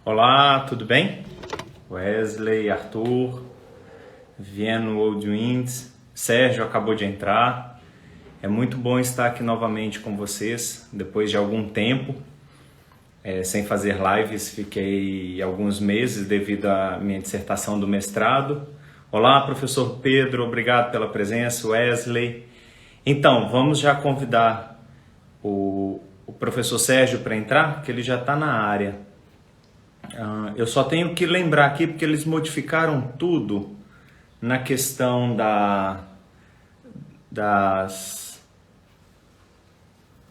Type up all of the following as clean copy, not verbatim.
Olá, tudo bem? Wesley, Arthur, Vieno Old Winds, Sérgio acabou de entrar. É muito bom estar aqui novamente com vocês, depois de algum tempo, sem fazer lives. Fiquei alguns meses devido à minha dissertação do mestrado. Olá, professor Pedro, obrigado pela presença, Wesley. Então, vamos já convidar o professor Sérgio para entrar, que ele já está na área. Eu só tenho que lembrar aqui, porque eles modificaram tudo na questão das...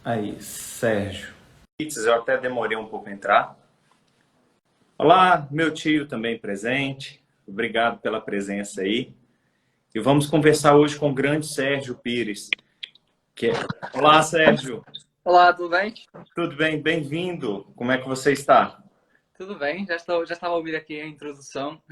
Aí, Sérgio. Eu até demorei um pouco a entrar. Olá, meu tio também presente. Obrigado pela presença aí. E vamos conversar hoje com o grande Sérgio Pires. Olá, Sérgio. Olá, tudo bem? Tudo bem? Bem-vindo. Como é que você está? Tudo bem, já estava a ouvir aqui a introdução.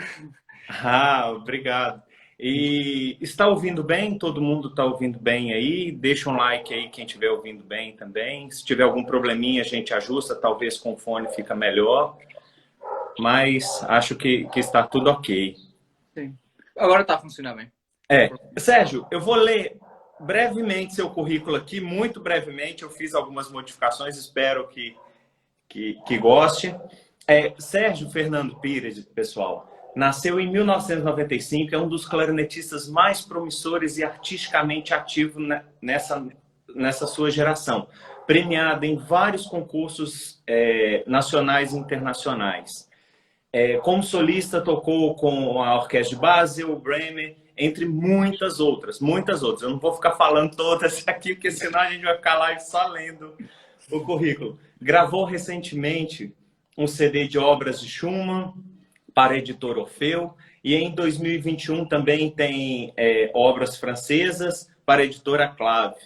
Obrigado. E está ouvindo bem? Todo mundo está ouvindo bem aí? Deixa um like aí quem estiver ouvindo bem também. Se tiver algum probleminha, a gente ajusta, talvez com o fone fica melhor. Mas acho que está tudo ok. Sim. Agora está a funcionar bem. Sérgio, eu vou ler brevemente seu currículo aqui, muito brevemente. Eu fiz algumas modificações, espero que goste. Sérgio Fernando Pires, pessoal, nasceu em 1995, é um dos clarinetistas mais promissores e artisticamente ativo nessa sua geração, premiado em vários concursos nacionais e internacionais. Como solista, tocou com a Orquestra de Basel, o Bremen, entre muitas outras, muitas outras. Eu não vou ficar falando todas aqui, porque senão a gente vai ficar lá só lendo o currículo. Gravou recentemente um CD de obras de Schumann para a editora Orfeu, e em 2021 também tem obras francesas para a editora Clave.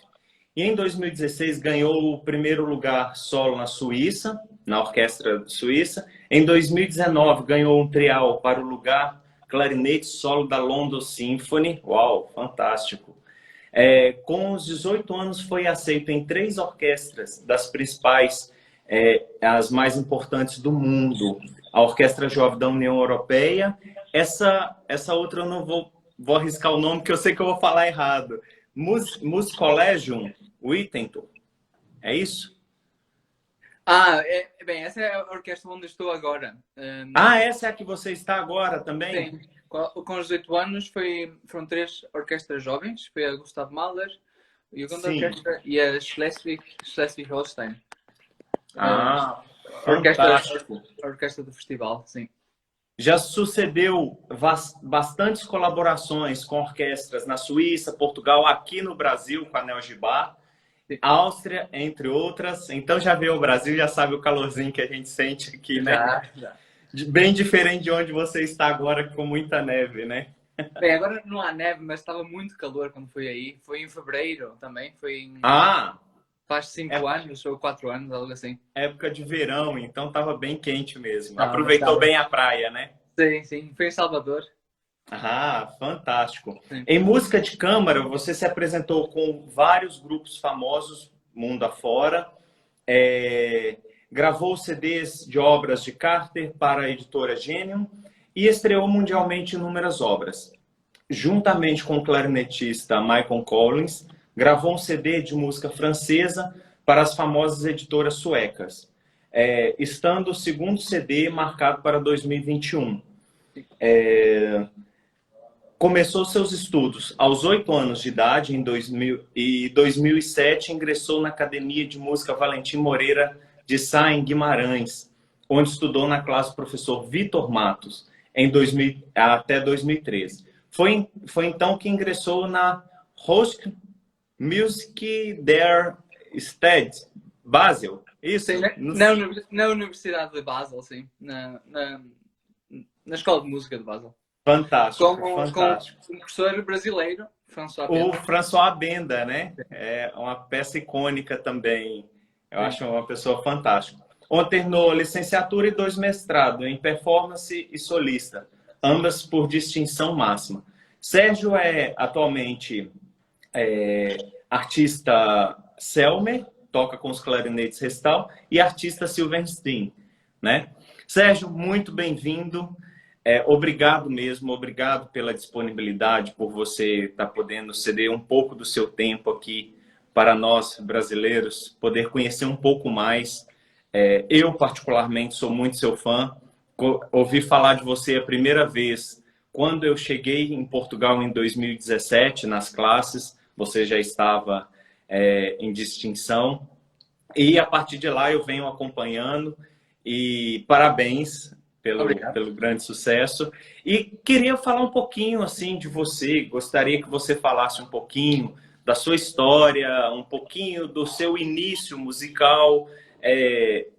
E em 2016 ganhou o primeiro lugar solo na Suíça, na Orquestra Suíça. Em 2019 ganhou um trial para o lugar clarinete solo da London Symphony. Uau, fantástico! Com os 18 anos foi aceito em 3 orquestras das principais, as mais importantes do mundo. A Orquestra Jovem da União Europeia. Essa outra eu não vou arriscar o nome, porque eu sei que eu vou falar errado. Musikkollegium Wittenberg. É isso? Bem, essa é a orquestra onde estou agora. Essa é a que você está agora também? Sim. Com os 18 anos foram 3 orquestras jovens. Foi a Gustav Mahler, a Jugendorchester e a Schleswig-Holstein. Fantástico. A orquestra do festival, sim. Já sucedeu bastantes colaborações com orquestras na Suíça, Portugal, aqui no Brasil com a Nel Gibá, Áustria, entre outras. Então já veio ao Brasil, já sabe o calorzinho que a gente sente aqui, né? Já. Bem diferente de onde você está agora, com muita neve, né? Bem, agora não há neve, mas estava muito calor quando fui aí. Foi em fevereiro também. Faz 5 anos ou 4 anos, algo assim. Época de verão, então estava bem quente mesmo. Aproveitou bem a praia, né? Sim, sim. Foi em Salvador. Fantástico. Sim. Em música de câmara, você se apresentou com vários grupos famosos, mundo afora. Gravou CDs de obras de Carter para a editora Genium e estreou mundialmente inúmeras obras. Juntamente com o clarinetista Michael Collins, gravou um CD de música francesa para as famosas editoras suecas, estando o segundo CD marcado para 2021. Começou seus estudos aos 8 anos de idade, em 2007 ingressou na Academia de Música Valentim Moreira de Sá, em Guimarães, onde estudou na classe do professor Vitor Matos, até 2013. Foi então que ingressou na Hochmusik der Stadt Basel, isso? Sim, na Universidade de Basel, sim. Na Escola de Música de Basel. Fantástico, fantástico. Com um professor brasileiro, François Benda. O François Benda, né? É uma peça icônica também. Eu acho uma pessoa fantástica. Onde terminou licenciatura e 2 mestrados em performance e solista, ambas por distinção máxima. Sérgio é atualmente artista Selmer, toca com os clarinetes Restal, e artista Silverstein, né? Sérgio, muito bem-vindo. Obrigado mesmo, obrigado pela disponibilidade, por você estar podendo ceder um pouco do seu tempo aqui para nós brasileiros, poder conhecer um pouco mais. Eu, particularmente, sou muito seu fã. Ouvi falar de você a primeira vez quando eu cheguei em Portugal em 2017, nas classes. Você já estava em distinção. E a partir de lá eu venho acompanhando. E parabéns Obrigado. pelo grande sucesso. E queria falar um pouquinho assim de você. Gostaria que você falasse um pouquinho da sua história, um pouquinho do seu início musical,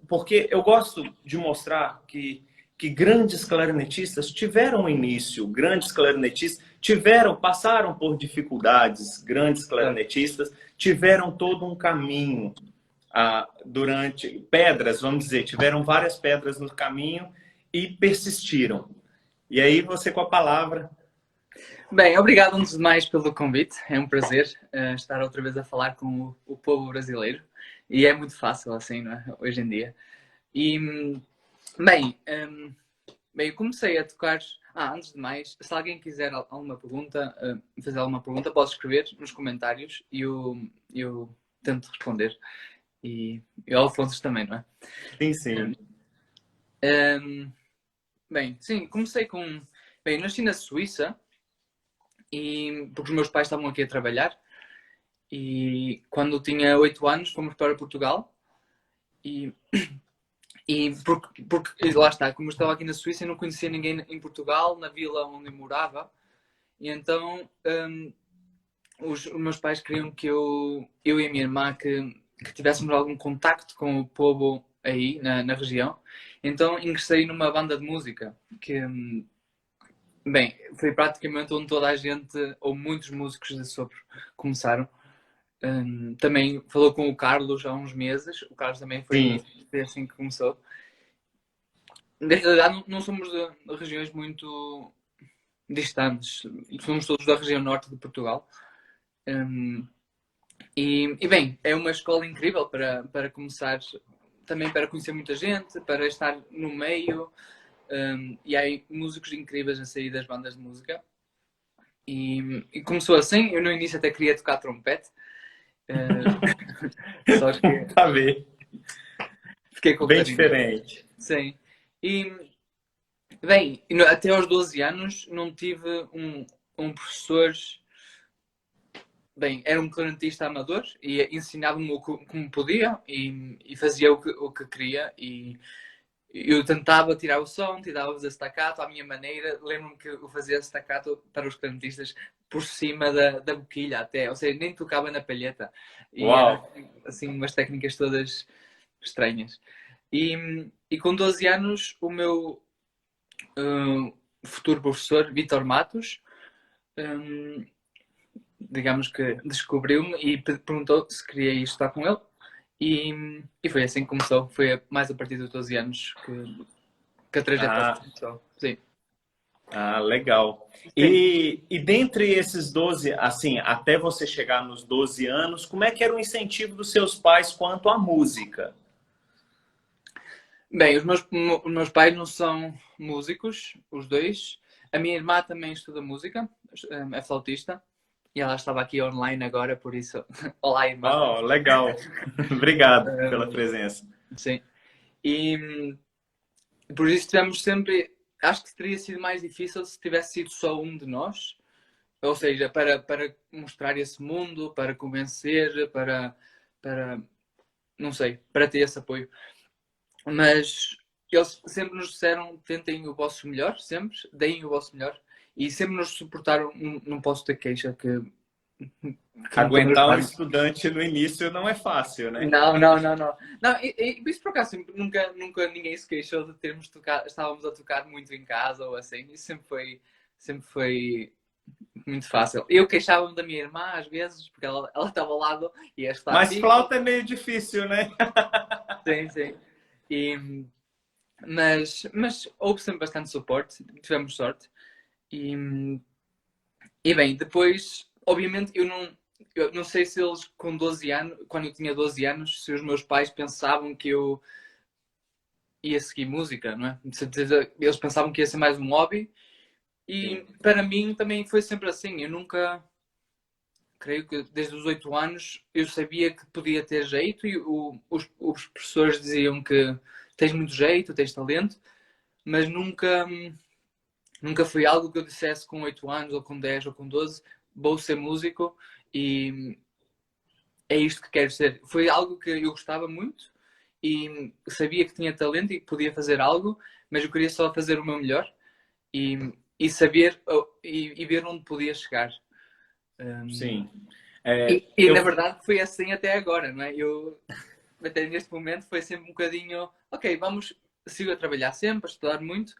porque eu gosto de mostrar que grandes clarinetistas tiveram um início, grandes clarinetistas passaram por dificuldades, grandes clarinetistas tiveram todo um caminho durante pedras, vamos dizer, tiveram várias pedras no caminho e persistiram. E aí você com a palavra. Bem, obrigado antes de mais pelo convite. É um prazer estar outra vez a falar com o povo brasileiro. E é muito fácil assim, não é? Hoje em dia. E, bem, eu comecei a tocar... antes de mais, se alguém quiser alguma pergunta, fazer alguma pergunta, pode escrever nos comentários e eu tento responder. E o Alfonso também, não é? Sim, sim. Bem, sim, comecei com... Bem, nasci na Suíça, porque os meus pais estavam aqui a trabalhar. E quando eu tinha 8 anos, fomos para Portugal. E porque lá está, como eu estava aqui na Suíça, eu não conhecia ninguém em Portugal, na vila onde eu morava. E então os meus pais queriam que eu e a minha irmã que tivéssemos algum contacto com o povo aí, na região. Então ingressei numa banda de música que, bem, foi praticamente onde toda a gente, ou muitos músicos de sopro, começaram. Também falou com o Carlos há uns meses. O Carlos também foi assim que começou. Na realidade, não somos de regiões muito distantes. Somos todos da região norte de Portugal. E bem, é uma escola incrível para começar, também para conhecer muita gente, para estar no meio. E há músicos incríveis a sair das bandas de música. E começou assim. Eu no início até queria tocar trompete. Só que Tá bem. fiquei com Bem diferente. Sim. E bem, até aos 12 anos não tive um professor. Bem, era um clarinetista amador e ensinava-me como podia e fazia o que queria. E eu tentava tirar o som, tirava o staccato à minha maneira. Lembro-me que eu fazia staccato para os clarinetistas por cima da boquilha até, ou seja, nem tocava na palheta. E Uau! era assim umas técnicas todas estranhas. E com 12 anos o meu futuro professor, Vítor Matos, digamos que descobriu-me e perguntou se queria ir estudar com ele. E foi assim que começou. Foi mais a partir dos 12 anos que a trajetória começou. Sim. Legal. E dentre esses 12, assim, até você chegar nos 12 anos, como é que era o incentivo dos seus pais quanto à música? Bem, os meus pais não são músicos, os dois. A minha irmã também estuda música, é flautista. E ela estava aqui online agora, por isso... Olá, irmã. Oh, legal. Obrigado pela presença. Sim. E por isso tivemos sempre... Acho que teria sido mais difícil se tivesse sido só um de nós. Ou seja, para mostrar esse mundo, para convencer, para não sei, para ter esse apoio. Mas eles sempre nos disseram, tentem o vosso melhor, sempre, deem o vosso melhor. E sempre nos suportaram, não posso ter queixa que aguentar um estudante no início não é fácil, né? Não, isso por acaso nunca ninguém se queixou de termos tocado, estávamos a tocar muito em casa ou assim. Isso sempre foi muito fácil. Eu queixava-me da minha irmã às vezes, porque ela estava ao lado e ia estar. Mas flauta é meio difícil, né? Sim. Mas houve sempre bastante suporte, tivemos sorte. E bem, depois, obviamente, eu não sei se eles com 12 anos, quando eu tinha 12 anos, se os meus pais pensavam que eu ia seguir música, não é? De certeza, eles pensavam que ia ser mais um hobby e para mim também foi sempre assim. Eu nunca, creio que desde os 8 anos eu sabia que podia ter jeito e os professores diziam que tens muito jeito, tens talento, mas nunca foi algo que eu dissesse com 8 anos ou com 10 ou com 12, vou ser músico e é isto que quero ser. Foi algo que eu gostava muito e sabia que tinha talento e que podia fazer algo, mas eu queria só fazer o meu melhor e saber e ver onde podia chegar. Sim. E na verdade foi assim até agora, não é? Eu até neste momento foi sempre um bocadinho, ok, sigo a trabalhar sempre, a estudar muito,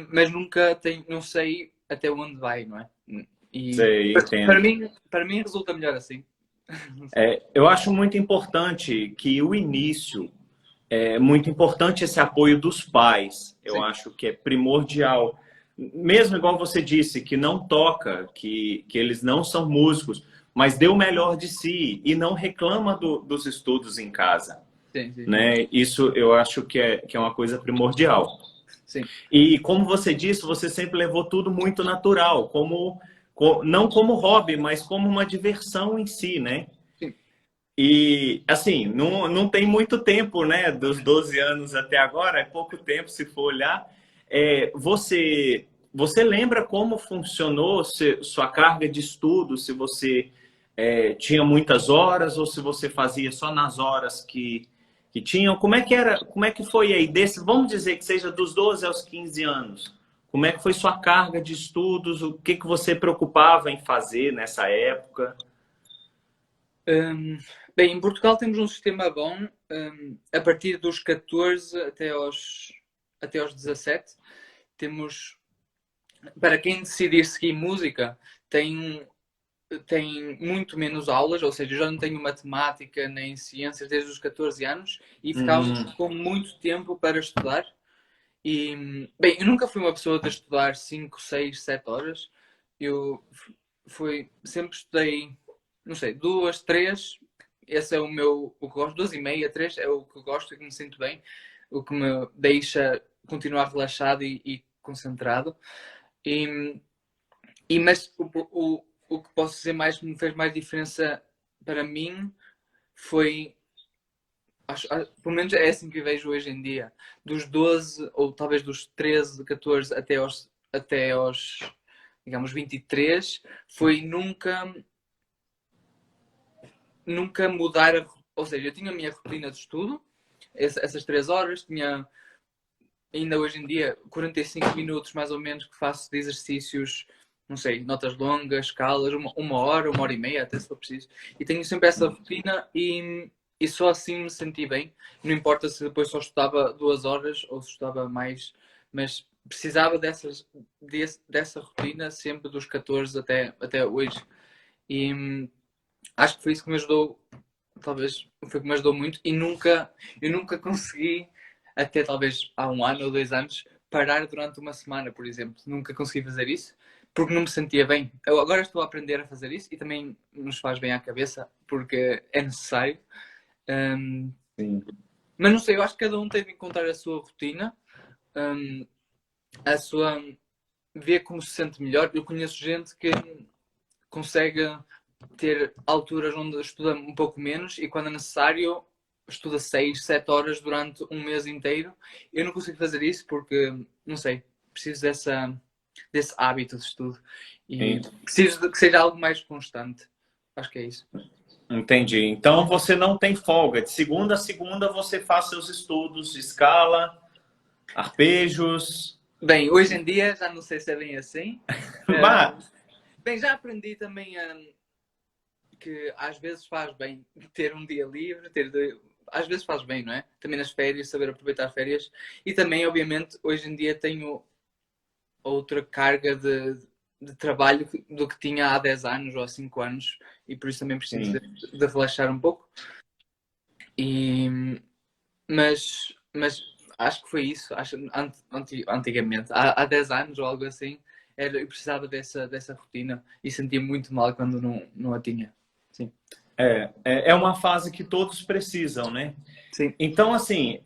mas nunca não sei até onde vai, não é? E Sei, entendo. para mim resulta melhor assim. Eu acho muito importante que o início, é muito importante esse apoio dos pais. Eu Sim. acho que é primordial. Mesmo igual você disse, que não toca, que eles não são músicos, mas dê o melhor de si e não reclama dos estudos em casa. Sim, sim, sim. Né? Isso eu acho que é uma coisa primordial. Sim. E como você disse, você sempre levou tudo muito natural, não como hobby, mas como uma diversão em si, né? Sim. E, assim, não tem muito tempo, né? Dos 12 anos até agora, é pouco tempo se for olhar. Você lembra como funcionou sua carga de estudo? Se você tinha muitas horas ou se você fazia só nas horas que tinham? Como é que era? Como é que foi aí? Vamos dizer que seja dos 12 aos 15 anos. Como é que foi sua carga de estudos? O que você preocupava em fazer nessa época? Bem, em Portugal temos um sistema bom, a partir dos 14 até aos 17. Temos, para quem decidir seguir música, tem muito menos aulas, ou seja, eu já não tenho matemática nem ciências desde os 14 anos e ficávamos com muito tempo para estudar. E, bem, eu nunca fui uma pessoa de estudar 5, 6, 7 horas. Eu sempre estudei, não sei, 2, 3. Esse é o que gosto, 2 e meia, 3 é o que eu gosto e que me sinto bem, o que me deixa continuar relaxado e concentrado. Mas o que posso dizer mais que me fez mais diferença para mim foi, pelo menos é assim que eu vejo hoje em dia, dos 12 ou talvez dos 13, 14 até aos digamos 23, foi nunca mudar, ou seja, eu tinha a minha rotina de estudo, essas 3 horas, tinha ainda hoje em dia 45 minutos mais ou menos que faço de exercícios, não sei, notas longas, escalas, uma hora e meia, até se for preciso. E tenho sempre essa rotina e só assim me senti bem. Não importa se depois só estudava 2 horas ou se estudava mais, mas precisava dessa rotina sempre dos 14 até hoje. E acho que foi isso que me ajudou, talvez foi o que me ajudou muito eu nunca consegui, até talvez há 1 ano ou 2 anos, parar durante uma semana, por exemplo. Nunca consegui fazer isso porque não me sentia bem. Eu agora estou a aprender a fazer isso e também nos faz bem à cabeça porque é necessário. Sim. Mas não sei, eu acho que cada um tem de encontrar a sua rotina, a sua ver como se sente melhor. Eu conheço gente que consegue ter alturas onde estuda um pouco menos e quando é necessário estuda 6, 7 horas durante um mês inteiro. Eu não consigo fazer isso porque, não sei, preciso desse hábito de estudo e preciso de que seja algo mais constante. Acho que é isso. Entendi. Então você não tem folga. De segunda a segunda você faz seus estudos, escala, arpejos. Bem, hoje em dia já não sei se é bem assim. Bem, já aprendi também que às vezes faz bem ter um dia livre, às vezes faz bem, não é? Também nas férias, saber aproveitar férias. E também, obviamente, hoje em dia tenho outra carga de trabalho do que tinha há 10 anos ou há 5 anos e por isso também preciso de relaxar um pouco. Mas acho que foi isso. Antigamente, há 10 anos ou algo assim, eu precisava dessa rotina e sentia muito mal quando não a tinha. Sim. É uma fase que todos precisam, né? Sim. Então, assim,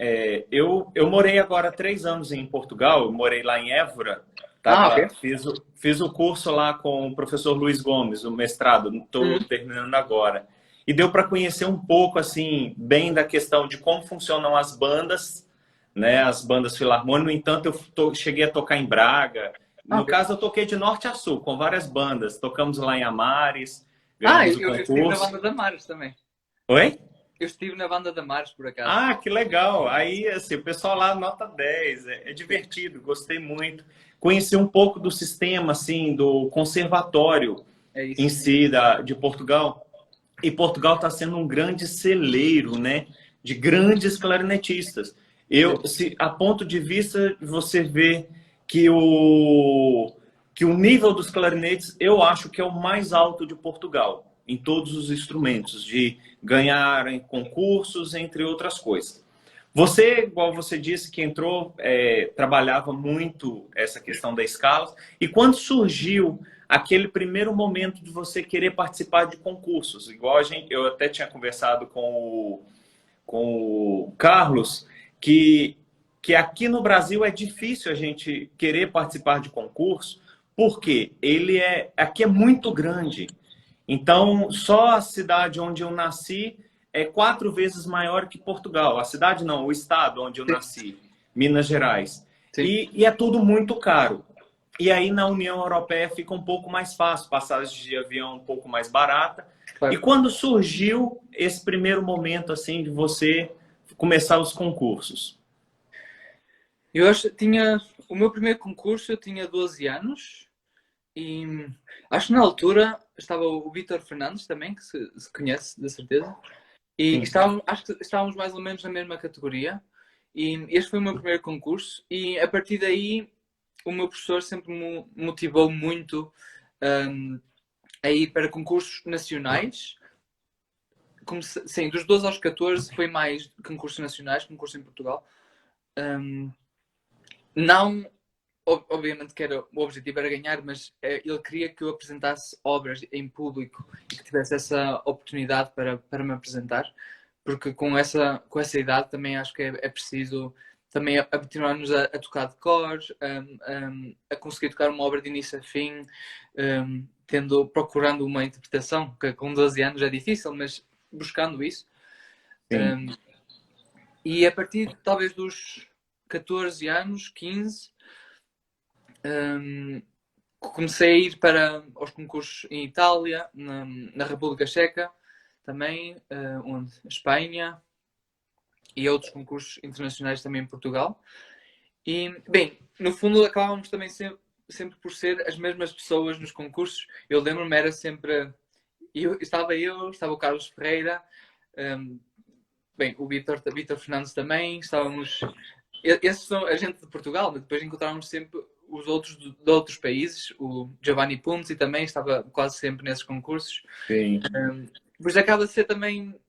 eu morei agora 3 anos em Portugal, eu morei lá em Évora, Ah, ok. fiz o curso lá com o professor Luiz Gomes, o mestrado, estou Uhum. terminando agora. E deu para conhecer um pouco, assim, bem da questão de como funcionam as bandas, né? As bandas filarmônicas. No entanto, cheguei a tocar em Braga. Ah, No ok. caso, eu toquei de norte a sul, com várias bandas. Tocamos lá em Amares, Ah, ganhamos o eu estive na concurso. banda da Mares também. Oi? Eu estive na banda da Mares, por acaso. Ah, que legal. Aí, assim, o pessoal lá nota 10. É divertido, gostei muito. Conheci um pouco do sistema, assim, do conservatório É em isso. si de Portugal. E Portugal está sendo um grande celeiro, né, de grandes clarinetistas. Sim. A ponto de vista, você vê que o nível dos clarinetes, eu acho que é o mais alto de Portugal, em todos os instrumentos, de ganhar em concursos, entre outras coisas. Você, igual você disse, que entrou, trabalhava muito essa questão da escala. E quando surgiu aquele primeiro momento de você querer participar de concursos, igual eu até tinha conversado com o Carlos, que aqui no Brasil é difícil a gente querer participar de concurso, porque aqui é muito grande. Então, só a cidade onde eu nasci é 4 vezes maior que Portugal. A cidade não, o estado onde eu Sim. nasci, Minas Gerais. Sim. E é tudo muito caro. E aí na União Europeia fica um pouco mais fácil, passagem de avião um pouco mais barata. E Claro. quando surgiu esse primeiro momento assim de você começar os concursos? Eu acho que tinha o meu primeiro concurso, eu tinha 12 anos e acho que na altura estava o Vítor Fernandes também, que se conhece, de certeza. E Sim. estávamos, acho que estávamos mais ou menos na mesma categoria. E este foi o meu primeiro concurso. E a partir daí, o meu professor sempre me motivou muito a ir para concursos nacionais. Sim, dos 12 aos 14 foi mais concursos nacionais, concurso em Portugal. Não, obviamente que o objetivo era ganhar, mas ele queria que eu apresentasse obras em público e que tivesse essa oportunidade para me apresentar, porque com essa idade também acho que é preciso também habituar-nos a tocar de cor, a conseguir tocar uma obra de início a fim, procurando uma interpretação, que com 12 anos é difícil, mas buscando isso. Sim. E a partir talvez dos 14 anos, 15, comecei a ir para os concursos em Itália, na República Checa, também, onde? Espanha e outros concursos internacionais também em Portugal. E, bem, no fundo acabávamos também sempre por ser as mesmas pessoas nos concursos. Eu lembro-me, era sempre... estava o Carlos Ferreira, bem, o Vítor Fernandes também, estávamos... Esses são a gente de Portugal, mas depois encontrávamos sempre os outros de outros países. O Giovanni Punzi também estava quase sempre nesses concursos. Sim. Depois acaba de ser também,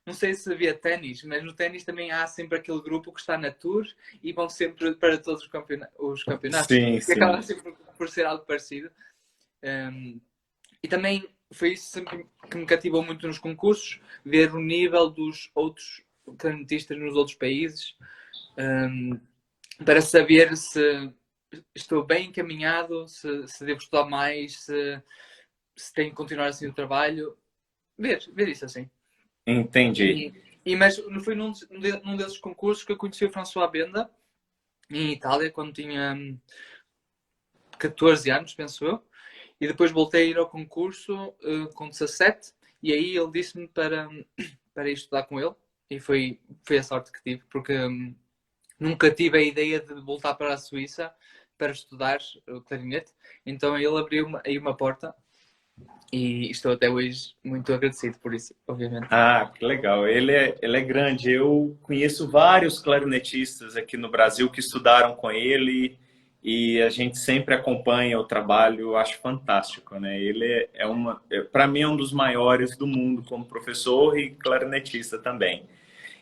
não sei se havia ténis, mas no ténis também há sempre aquele grupo que está na Tour e vão sempre para todos os campeonatos. Sim, E acaba sim. sempre por ser algo parecido. E também foi isso sempre que me cativou muito nos concursos, ver o nível dos outros clarinetistas nos outros países, para saber se estou bem encaminhado, se devo estudar mais, se tenho que continuar assim o trabalho. Ver isso assim. Entendi. Mas foi num desses concursos que eu conheci o François Benda, em Itália, quando tinha 14 anos, penso eu. E depois voltei a ir ao concurso com 17, e aí ele disse-me para ir estudar com ele. E foi a sorte que tive, porque nunca tive a ideia de voltar para a Suíça para estudar o clarinete. Então ele abriu aí uma porta e estou até hoje muito agradecido por isso, obviamente. Ah, que legal. Ele é grande. Eu conheço vários clarinetistas aqui no Brasil que estudaram com ele e a gente sempre acompanha o trabalho. Eu acho fantástico, né? Ele para mim, é um dos maiores do mundo como professor e clarinetista também.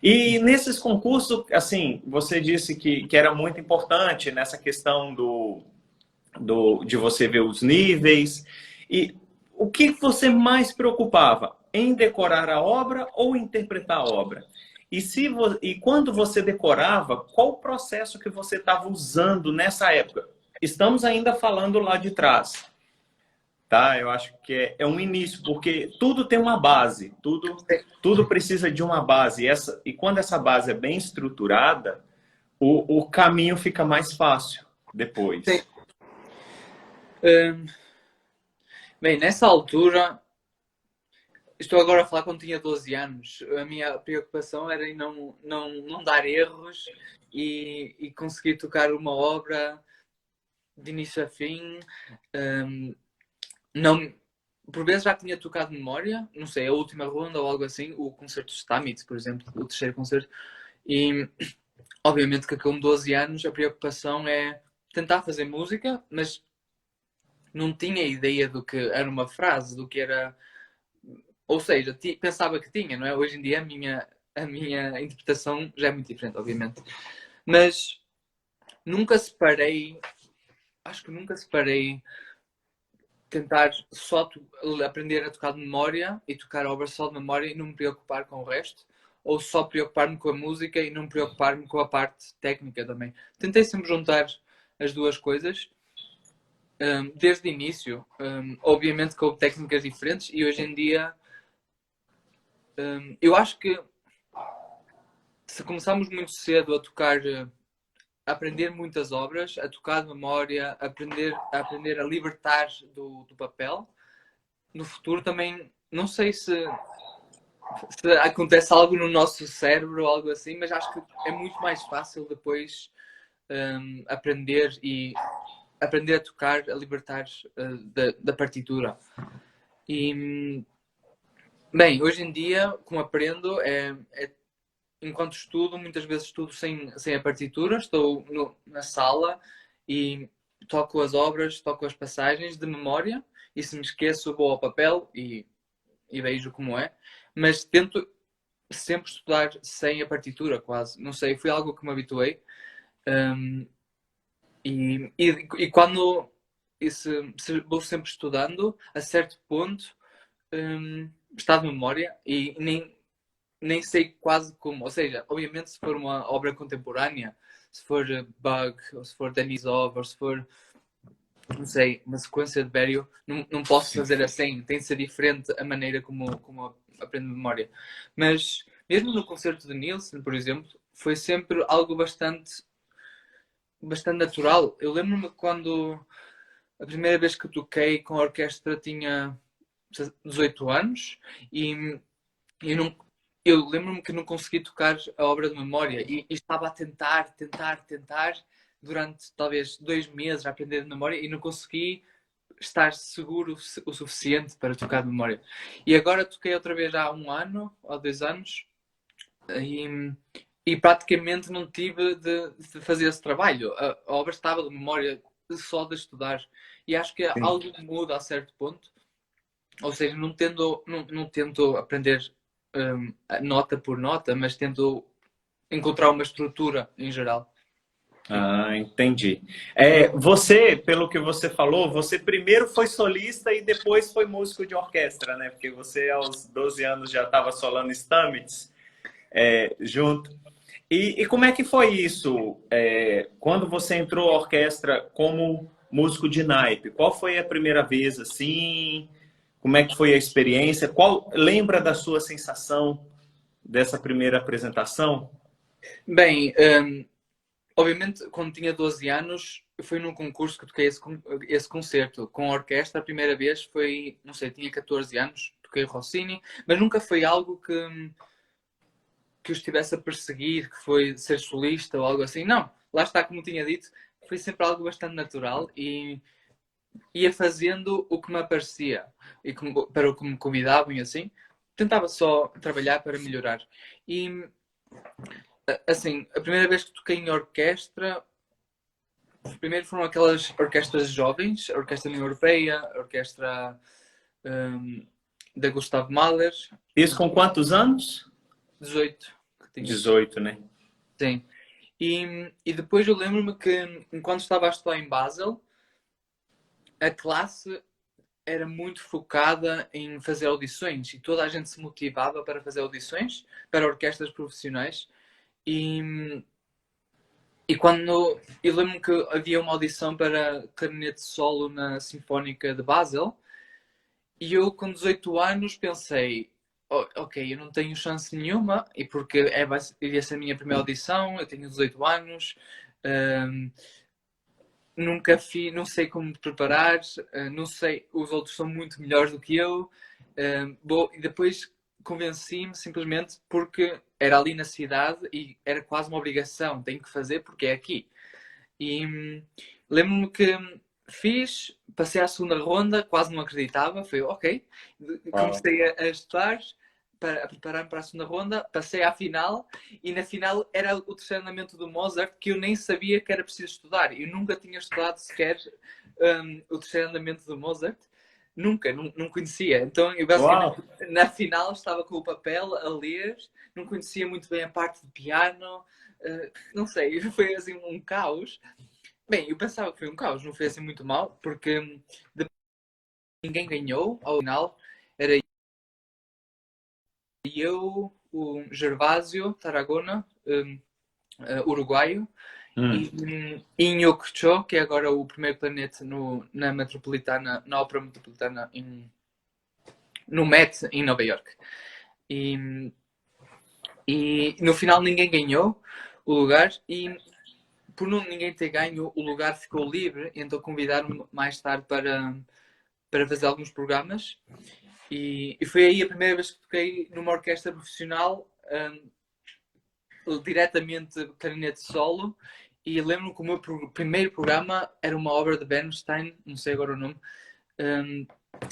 E nesses concursos, assim, você disse que era muito importante nessa questão de você ver os níveis. E o que você mais preocupava? em decorar a obra ou interpretar a obra? E quando você decorava, qual o processo que você estava usando nessa época? Estamos ainda falando lá de trás, tá? Eu acho que é um início, porque tudo tem uma base, tudo precisa de uma base. E quando essa base é bem estruturada, o caminho fica mais fácil Sim. depois. Hum, Bem, nessa altura, estou agora a falar quando tinha 12 anos. A minha preocupação era em não dar erros e conseguir tocar uma obra de início a fim. Não, por vezes já tinha tocado de memória, não sei, a última ronda ou algo assim, o concerto de Stamitz, por exemplo, o terceiro concerto. E obviamente que com 12 anos a preocupação é tentar fazer música, mas não tinha ideia do que era uma frase, do que era. Ou seja, pensava que tinha, não é? Hoje em dia a minha interpretação já é muito diferente, obviamente. Mas nunca separei, acho que nunca separei tentar só aprender a tocar de memória e tocar obras só de memória e não me preocupar com o resto, ou só preocupar-me com a música e não me preocupar-me com a parte técnica também. Tentei sempre juntar as duas coisas desde o início, obviamente com técnicas diferentes, e hoje em dia eu acho que se começarmos muito cedo a tocar, a aprender muitas obras, a tocar de memória, a aprender a libertar do papel, no futuro também, não sei se acontece algo no nosso cérebro ou algo assim, mas acho que é muito mais fácil depois aprender a tocar, a libertar da partitura. E, bem, hoje em dia, como aprendo, enquanto estudo, muitas vezes estudo sem a partitura, estou na sala e toco as obras, toco as passagens de memória e se me esqueço vou ao papel e vejo como é, mas tento sempre estudar sem a partitura, quase. Não sei, foi algo que me habituei. Um, e quando se vou sempre estudando, a certo ponto está de memória e nem sei quase como. Ou seja, obviamente, se for uma obra contemporânea, se for Bach, ou se for Denisov, ou se for, não sei, uma sequência de Berio, não posso fazer assim. Tem de ser diferente a maneira como aprendo memória. Mas, mesmo no concerto de Nielsen, por exemplo, foi sempre algo bastante natural. Eu lembro-me quando a primeira vez que toquei com a orquestra tinha 18 anos e eu não, eu lembro-me que não consegui tocar a obra de memória e estava a tentar durante talvez 2 meses a aprender de memória e não consegui estar seguro o suficiente para tocar de memória. E agora toquei outra vez há 1 ano ou 2 anos e, e praticamente não tive de fazer esse trabalho. A obra estava de memória só de estudar e acho que Sim. algo muda a certo ponto. Ou seja, não tento aprender nota por nota, mas tento encontrar uma estrutura em geral. Ah, entendi. Você, pelo que você falou, você primeiro foi solista e depois foi músico de orquestra, né? Porque você aos 12 anos já estava solando Stamitz junto. E como é que foi isso? Quando você entrou à orquestra como músico de naipe, qual foi a primeira vez assim? Como é que foi a experiência? Lembra da sua sensação dessa primeira apresentação? Bem, obviamente, quando tinha 12 anos, fui num concurso que toquei esse concerto com a orquestra. A primeira vez foi, não sei, tinha 14 anos, toquei Rossini, mas nunca foi algo que eu estivesse a perseguir, que foi ser solista ou algo assim. Não, lá está, como tinha dito, foi sempre algo bastante natural e ia fazendo o que me aparecia e para o que me convidavam e assim. Tentava só trabalhar para melhorar. E, assim, a primeira vez que toquei em orquestra, primeiro foram aquelas orquestras jovens, a Orquestra União Europeia, a Orquestra da Gustav Mahler. Isso com quantos anos? 18 que tinha. 18, né? Sim. E depois eu lembro-me que, enquanto estava a estudar em Basel, a classe era muito focada em fazer audições e toda a gente se motivava para fazer audições para orquestras profissionais. E, e quando eu lembro que havia uma audição para clarinete solo na Sinfónica de Basel, e eu com 18 anos pensei, ok, eu não tenho chance nenhuma, e porque iria ser a minha primeira audição, eu tenho 18 anos, nunca fiz, não sei como me preparar, não sei, os outros são muito melhores do que eu. E depois convenci-me simplesmente porque era ali na cidade e era quase uma obrigação, tenho que fazer porque é aqui. E lembro-me que fiz, passei à segunda ronda, quase não acreditava, foi ok. Uau. Comecei a estudar, a preparar-me para a segunda ronda, passei à final e na final era o terceiro andamento do Mozart que eu nem sabia que era preciso estudar. Eu nunca tinha estudado sequer o terceiro andamento do Mozart. Nunca, não conhecia. Então eu basicamente Uau. na final estava com o papel a ler, não conhecia muito bem a parte de piano, não sei, foi assim um caos. Bem, eu pensava que foi um caos, não foi assim muito mal, porque ninguém ganhou ao final. Era eu, o Gervásio Tarragona, uruguaio, Hum. e Inho Cho, que é agora o primeiro planeta na Metropolitana, na Ópera Metropolitana no Met, em Nova York. E no final ninguém ganhou o lugar e por ninguém ter ganho, o lugar ficou livre, então convidaram-me mais tarde para fazer alguns programas. E foi aí a primeira vez que toquei numa orquestra profissional, diretamente clarinete solo. E lembro-me que o meu primeiro programa era uma obra de Bernstein, não sei agora o nome,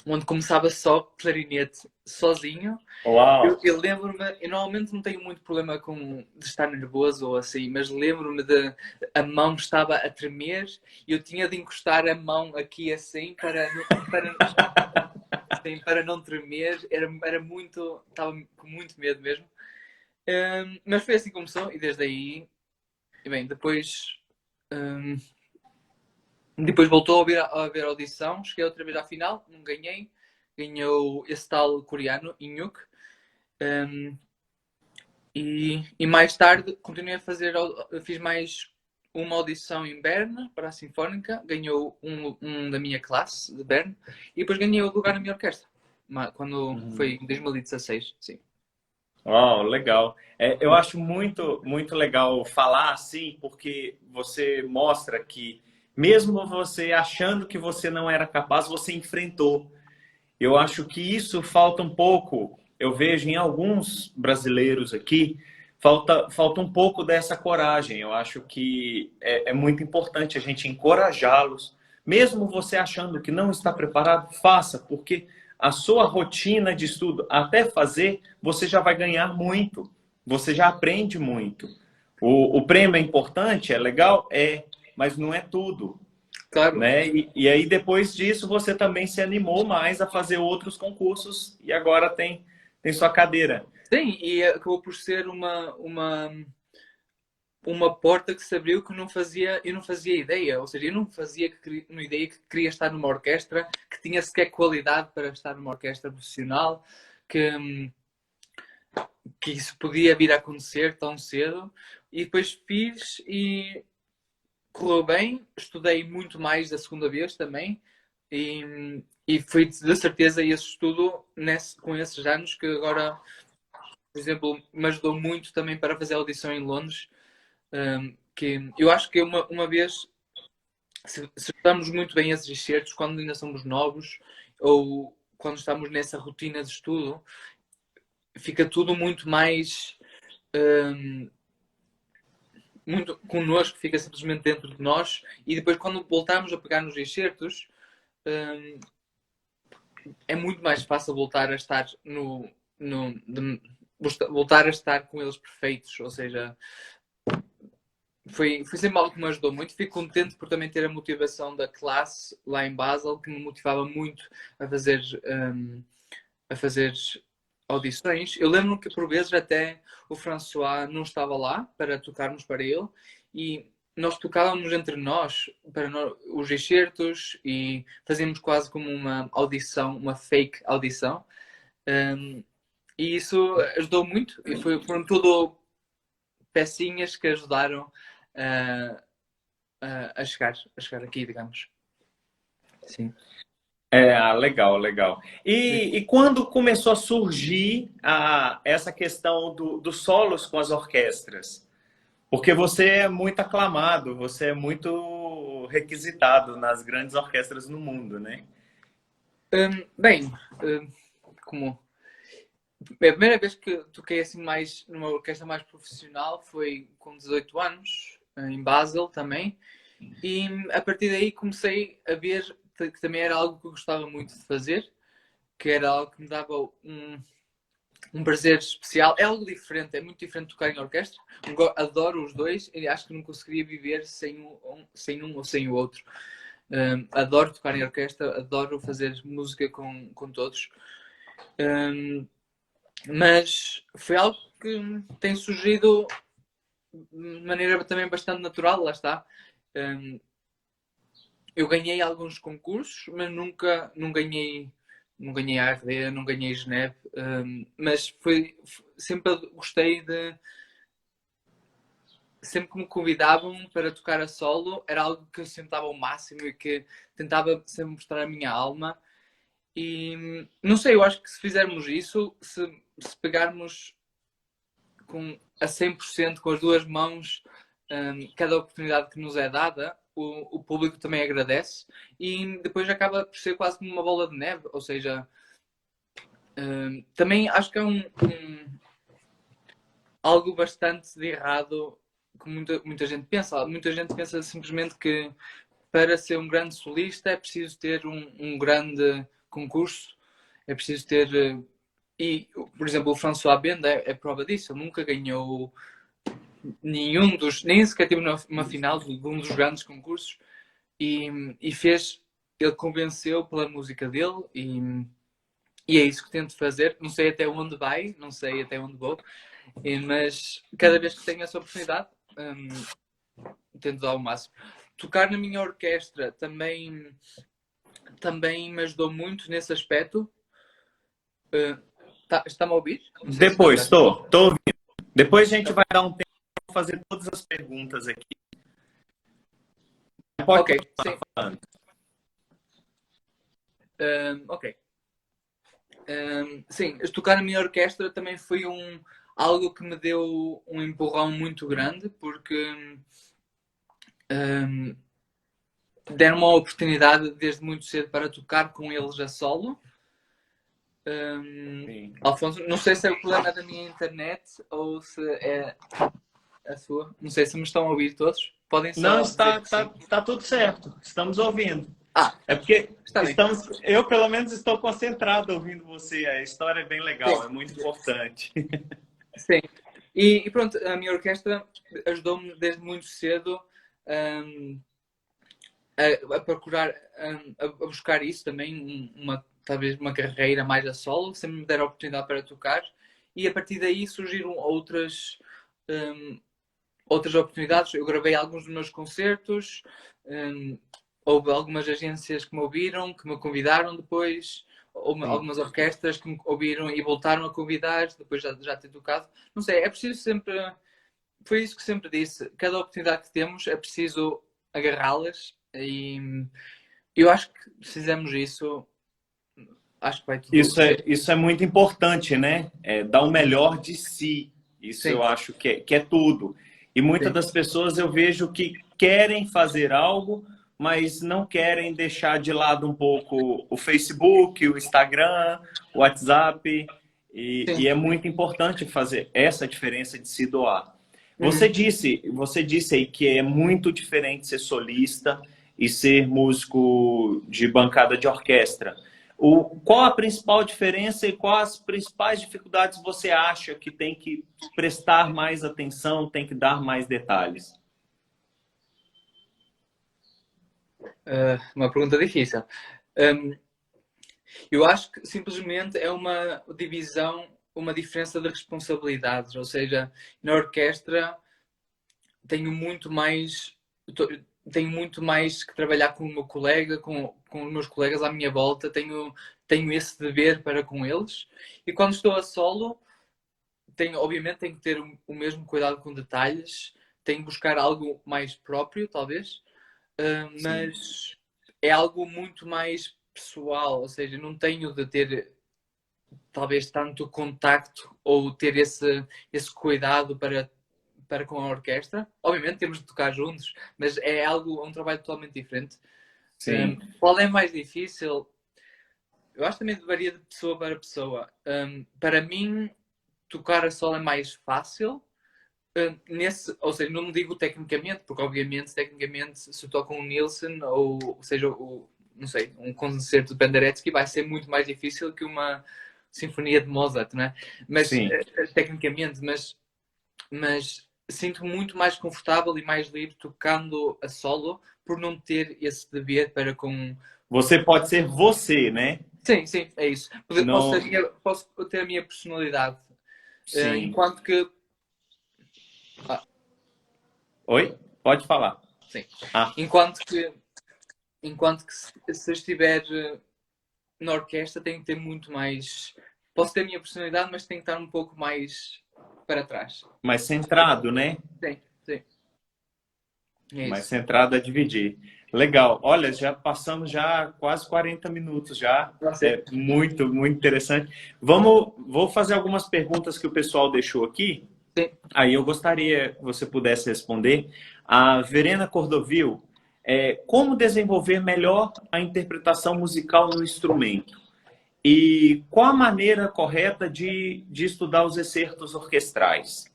onde começava só clarinete sozinho. Uau. Eu lembro-me, eu normalmente não tenho muito problema de estar nervoso ou assim, mas lembro-me de a mão estava a tremer e eu tinha de encostar a mão aqui assim assim, para não tremer. Era muito, estava com muito medo mesmo. Mas foi assim que começou e desde aí, e bem, depois voltou a haver audição, cheguei outra vez à final, não ganhei, ganhou esse tal coreano, Inyuk. E mais tarde continuei a fazer, fiz mais uma audição em Berna para a Sinfónica, ganhou um da minha classe de Berna e depois ganhei o lugar na minha orquestra, quando foi em 2016, sim. Uau, legal. Eu acho muito, muito legal falar assim, porque você mostra que, mesmo você achando que você não era capaz, você enfrentou. Eu acho que isso falta um pouco, eu vejo em alguns brasileiros aqui, falta um pouco dessa coragem. Eu acho que é muito importante a gente encorajá-los. Mesmo você achando que não está preparado, faça, porque a sua rotina de estudo, até fazer, você já vai ganhar muito. Você já aprende muito. O prêmio é importante, é legal? É, mas não é tudo, Claro, né? E aí depois disso você também se animou mais a fazer outros concursos e agora tem sua cadeira. sim, e acabou por ser uma porta que se abriu que eu não fazia ideia, ou seja, eu não fazia uma ideia que queria estar numa orquestra, que tinha sequer qualidade para estar numa orquestra profissional, que isso podia vir a acontecer tão cedo. E depois fiz e correu bem, estudei muito mais da segunda vez também. E foi de certeza esse estudo com esses anos que agora, por exemplo, me ajudou muito também para fazer a audição em Londres. Que eu acho que uma vez, se estudamos muito bem esses excertos quando ainda somos novos ou quando estamos nessa rotina de estudo, fica tudo muito mais muito connosco, fica simplesmente dentro de nós e depois quando voltamos a pegar nos excertos é muito mais fácil voltar a estar voltar a estar com eles perfeitos, ou seja, foi sempre algo que me ajudou muito. Fico contente por também ter a motivação da classe lá em Basel, que me motivava muito a fazer, a fazer audições. Eu lembro-me que por vezes até o François não estava lá para tocarmos para ele e nós tocávamos entre nós para os excertos e fazíamos quase como uma audição, uma fake audição. E isso ajudou muito. E foram tudo pecinhas que ajudaram a chegar aqui, digamos. Sim. Legal, legal. E quando começou a surgir essa questão dos solos com as orquestras? Porque você é muito aclamado, você é muito requisitado nas grandes orquestras no mundo, né? Bem, como a primeira vez que toquei assim mais numa orquestra mais profissional foi com 18 anos, em Basel também. E a partir daí comecei a ver que também era algo que eu gostava muito de fazer, que era algo que me dava um prazer especial. É algo diferente, é muito diferente de tocar em orquestra. Adoro os dois e acho que não conseguiria viver sem um ou sem o outro. Adoro tocar em orquestra, adoro fazer música com todos. Mas foi algo que tem surgido de maneira também bastante natural, lá está. Eu ganhei alguns concursos, mas nunca não ganhei ARD, não ganhei Geneve, mas sempre gostei de. Sempre que me convidavam para tocar a solo, era algo que eu sempre dava ao máximo e que tentava sempre mostrar a minha alma. E não sei, eu acho que se fizermos isso, se pegarmos a 100% com as duas mãos cada oportunidade que nos é dada, o público também agradece e depois acaba por ser quase como uma bola de neve, ou seja, também acho que é algo bastante de errado que muita gente pensa. Muita gente pensa simplesmente que para ser um grande solista é preciso ter um grande concurso, é preciso ter... E, por exemplo, o François Benda é prova disso. Ele nunca ganhou nem sequer teve uma final de um dos grandes concursos e fez, ele convenceu pela música dele e é isso que tento fazer. Não sei até onde vai, não sei até onde vou, mas cada vez que tenho essa oportunidade tento dar o máximo. Tocar na minha orquestra também me ajudou muito nesse aspecto. Está-me a ouvir? Depois, estou ouvindo. Depois a gente vai dar um tempo para fazer todas as perguntas aqui. Pode ok, continuar falando. Ok. Sim, tocar na minha orquestra também foi algo que me deu um empurrão muito grande, porque deram uma oportunidade desde muito cedo para tocar com eles a solo. Alfonso, não sei se é o problema da minha internet ou se é a sua. Não sei se me estão a ouvir todos. Podem só Não, dizer que sim. está tudo certo. Estamos ouvindo. Ah, É porque está bem. eu, pelo menos, estou concentrado ouvindo você. A história é bem legal, Sim. é muito importante. Sim. E pronto, a minha orquestra ajudou-me desde muito cedo a procurar, a buscar isso também, talvez uma carreira mais a solo, sempre me deram a oportunidade para tocar e a partir daí surgiram outras oportunidades. Eu gravei alguns dos meus concertos, houve algumas agências que me ouviram, que me convidaram depois, algumas orquestras que me ouviram e voltaram a convidar, depois já ter tocado. Não sei, é preciso sempre... Foi isso que sempre disse. Cada oportunidade que temos é preciso agarrá-las e eu acho que se fizermos isso, acho que vai tudo... Isso é muito importante, né? Dar o melhor de si. Isso Sim. eu acho que é tudo. E muitas das pessoas eu vejo que querem fazer algo, mas não querem deixar de lado um pouco o Facebook, o Instagram, o WhatsApp. E é muito importante fazer essa diferença de se doar. Você disse aí que é muito diferente ser solista e ser músico de bancada de orquestra. Qual a principal diferença e quais as principais dificuldades você acha que tem que prestar mais atenção, tem que dar mais detalhes? Uma pergunta difícil. Eu acho que simplesmente é uma divisão, uma diferença de responsabilidades. Ou seja, na orquestra tenho muito mais tenho muito mais que trabalhar com o meu colega, com os meus colegas à minha volta, tenho esse dever para com eles. E quando estou a solo, obviamente tenho que ter o mesmo cuidado com detalhes, tenho que buscar algo mais próprio, talvez, mas é algo muito mais pessoal, ou seja, não tenho de ter talvez tanto contacto ou ter esse cuidado para com a orquestra. Obviamente temos de tocar juntos, mas é um trabalho totalmente diferente. Sim. Qual é mais difícil? Eu acho que também varia de pessoa para pessoa. Para mim, tocar a solo é mais fácil. Ou seja, não digo tecnicamente, porque obviamente, tecnicamente, se eu toco um Nielsen ou seja, não sei, um concerto de Penderecki vai ser muito mais difícil que uma sinfonia de Mozart, não é? Mas, tecnicamente, mas sinto-me muito mais confortável e mais livre tocando a solo por não ter esse dever para com... Você pode ser você, né? Sim, sim, é isso. Não... Posso ter a minha personalidade. Sim. Enquanto que... Oi? Pode falar. Sim. Enquanto que se eu estiver na orquestra tenho que ter muito mais... Posso ter a minha personalidade, mas tenho que estar um pouco mais para trás. Mais centrado, né? Sim, sim. É Mais isso. centrado a dividir. Legal. Olha, já passamos já quase 40 minutos já. É muito, muito interessante. Vou fazer algumas perguntas que o pessoal deixou aqui. Sim. Aí eu gostaria que você pudesse responder. A Verena Cordovil, como desenvolver melhor a interpretação musical no instrumento? E qual a maneira correta de estudar os excertos orquestrais?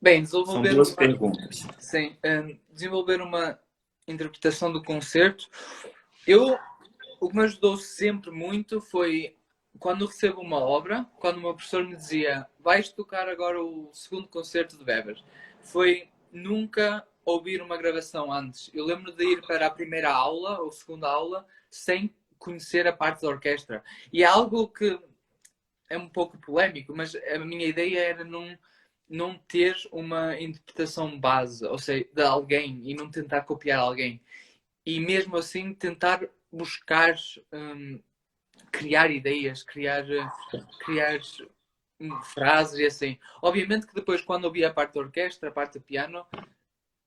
Bem, São duas perguntas. Sim, desenvolver uma interpretação do concerto. O que me ajudou sempre muito foi quando recebo uma obra, quando o meu professor me dizia vais tocar agora o segundo concerto de Weber, foi nunca ouvir uma gravação antes. Eu lembro de ir para a primeira aula ou segunda aula sem conhecer a parte da orquestra. E é algo que é um pouco polémico, mas a minha ideia era não ter uma interpretação base, ou seja, de alguém e não tentar copiar alguém. E mesmo assim tentar buscar criar ideias, criar frases e assim. Obviamente que depois quando ouvi a parte da orquestra, a parte do piano,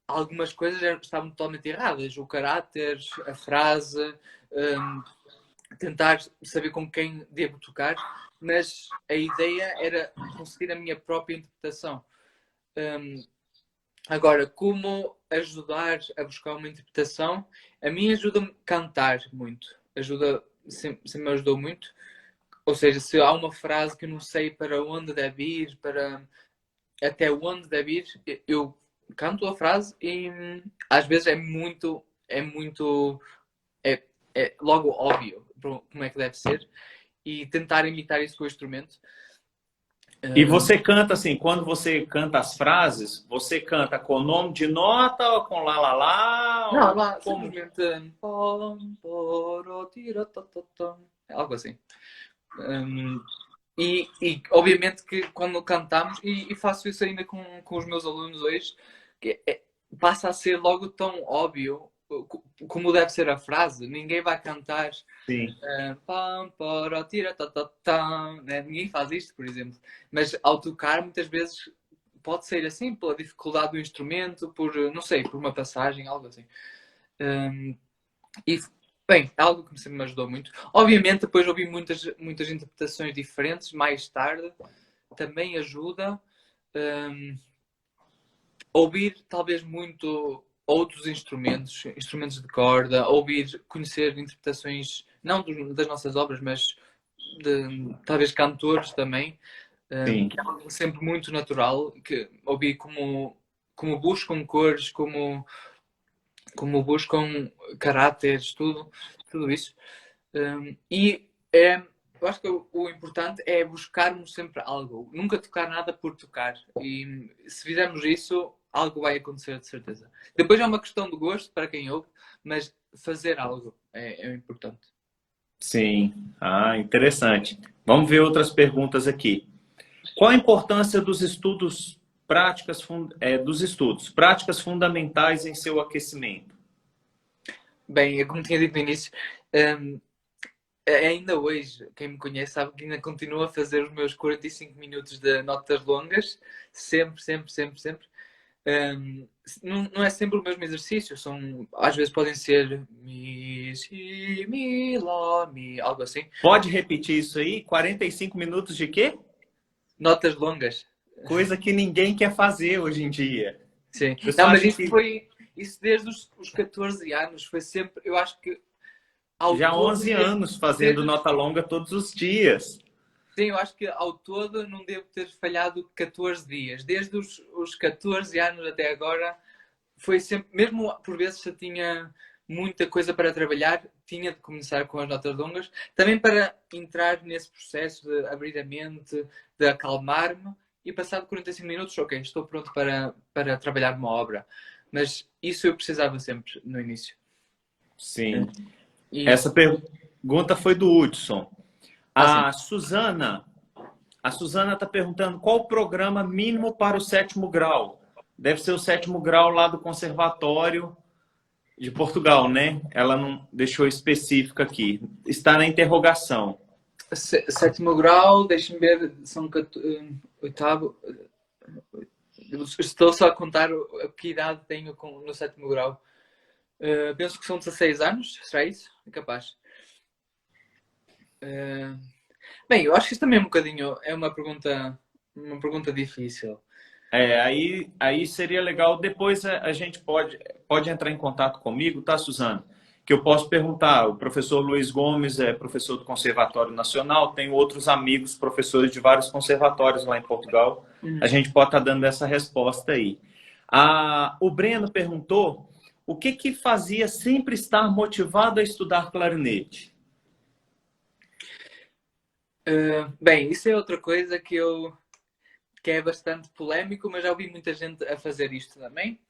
algumas coisas estavam totalmente erradas. O caráter, a frase, tentar saber com quem devo tocar, mas a ideia era conseguir a minha própria interpretação. Agora, como ajudar a buscar uma interpretação? A mim ajuda-me a cantar muito. Sempre me ajudou muito. Ou seja, se há uma frase que eu não sei para onde deve ir, até onde deve ir, eu canto a frase e às vezes é logo óbvio como é que deve ser e tentar imitar isso com o instrumento. E você canta assim, quando você canta as frases, você canta com nome de nota ou com lá, lá, lá? Não, lá, simplesmente algo assim. E obviamente que quando cantamos, e faço isso ainda com os meus alunos hoje, que passa a ser logo tão óbvio como deve ser a frase. Ninguém vai cantar né? Ninguém faz isto, por exemplo. Mas ao tocar, muitas vezes pode ser assim, pela dificuldade do instrumento, não sei, por uma passagem, algo assim. E, bem, é algo que sempre me ajudou muito. Obviamente, depois ouvi muitas interpretações diferentes, mais tarde, também ajuda. Ouvir, talvez, muito outros instrumentos de corda, conhecer interpretações, não das nossas obras, mas talvez cantores também, que é algo sempre muito natural, que ouvir como buscam cores, como buscam caráteres, tudo isso. Eu acho que o importante é buscarmos sempre algo, nunca tocar nada por tocar. E se fizermos isso, algo vai acontecer de certeza. Depois é uma questão de gosto para quem ouve, mas fazer algo é importante. Sim. Interessante. Vamos ver outras perguntas aqui. Qual a importância dos estudos dos estudos, práticas fundamentais em seu aquecimento. Bem, como tinha dito no início, hum, ainda hoje, quem me conhece sabe que ainda continuo a fazer os meus 45 minutos de notas longas, sempre, sempre, sempre, sempre. Não é sempre o mesmo exercício, às vezes podem ser mi, si, mi, lá, mi, algo assim. Pode repetir isso aí? 45 minutos de quê? Notas longas. Coisa que ninguém quer fazer hoje em dia. Sim. Eu Não, mas acho isso que foi isso desde os 14 anos, foi sempre, eu acho que ao já há todo, 11 anos fazendo nota longa todos os dias. sim, eu acho que ao todo não devo ter falhado 14 dias. Desde os 14 anos até agora, foi sempre, mesmo por vezes se eu tinha muita coisa para trabalhar, tinha de começar com as notas longas, também para entrar nesse processo de abrir a mente, de acalmar-me e passado 45 minutos, ok, estou pronto para trabalhar uma obra. Mas isso eu precisava sempre no início. Sim. E, Essa pergunta foi do Hudson. sim. A Suzana está perguntando qual o programa mínimo para o 7º grau. Deve ser o 7º grau lá do Conservatório de Portugal, né? Ela não deixou específico aqui. Está na interrogação. 7º grau, deixa-me ver, são oitavo. Estou só a contar que idade tenho no 7º grau. Penso que são 16 anos, será isso? É capaz. Bem, eu acho que isso também é um bocadinho, é uma pergunta difícil. Aí seria legal. Depois a gente pode entrar em contato comigo, tá, Suzana? Que eu posso perguntar. O professor Luiz Gomes é professor do Conservatório Nacional, tenho outros amigos, professores de vários conservatórios lá em Portugal. A gente pode estar dando essa resposta aí. O Breno perguntou o que fazia sempre estar motivado a estudar clarinete? Bem, isso é outra coisa que é bastante polémico, mas já ouvi muita gente a fazer isto também.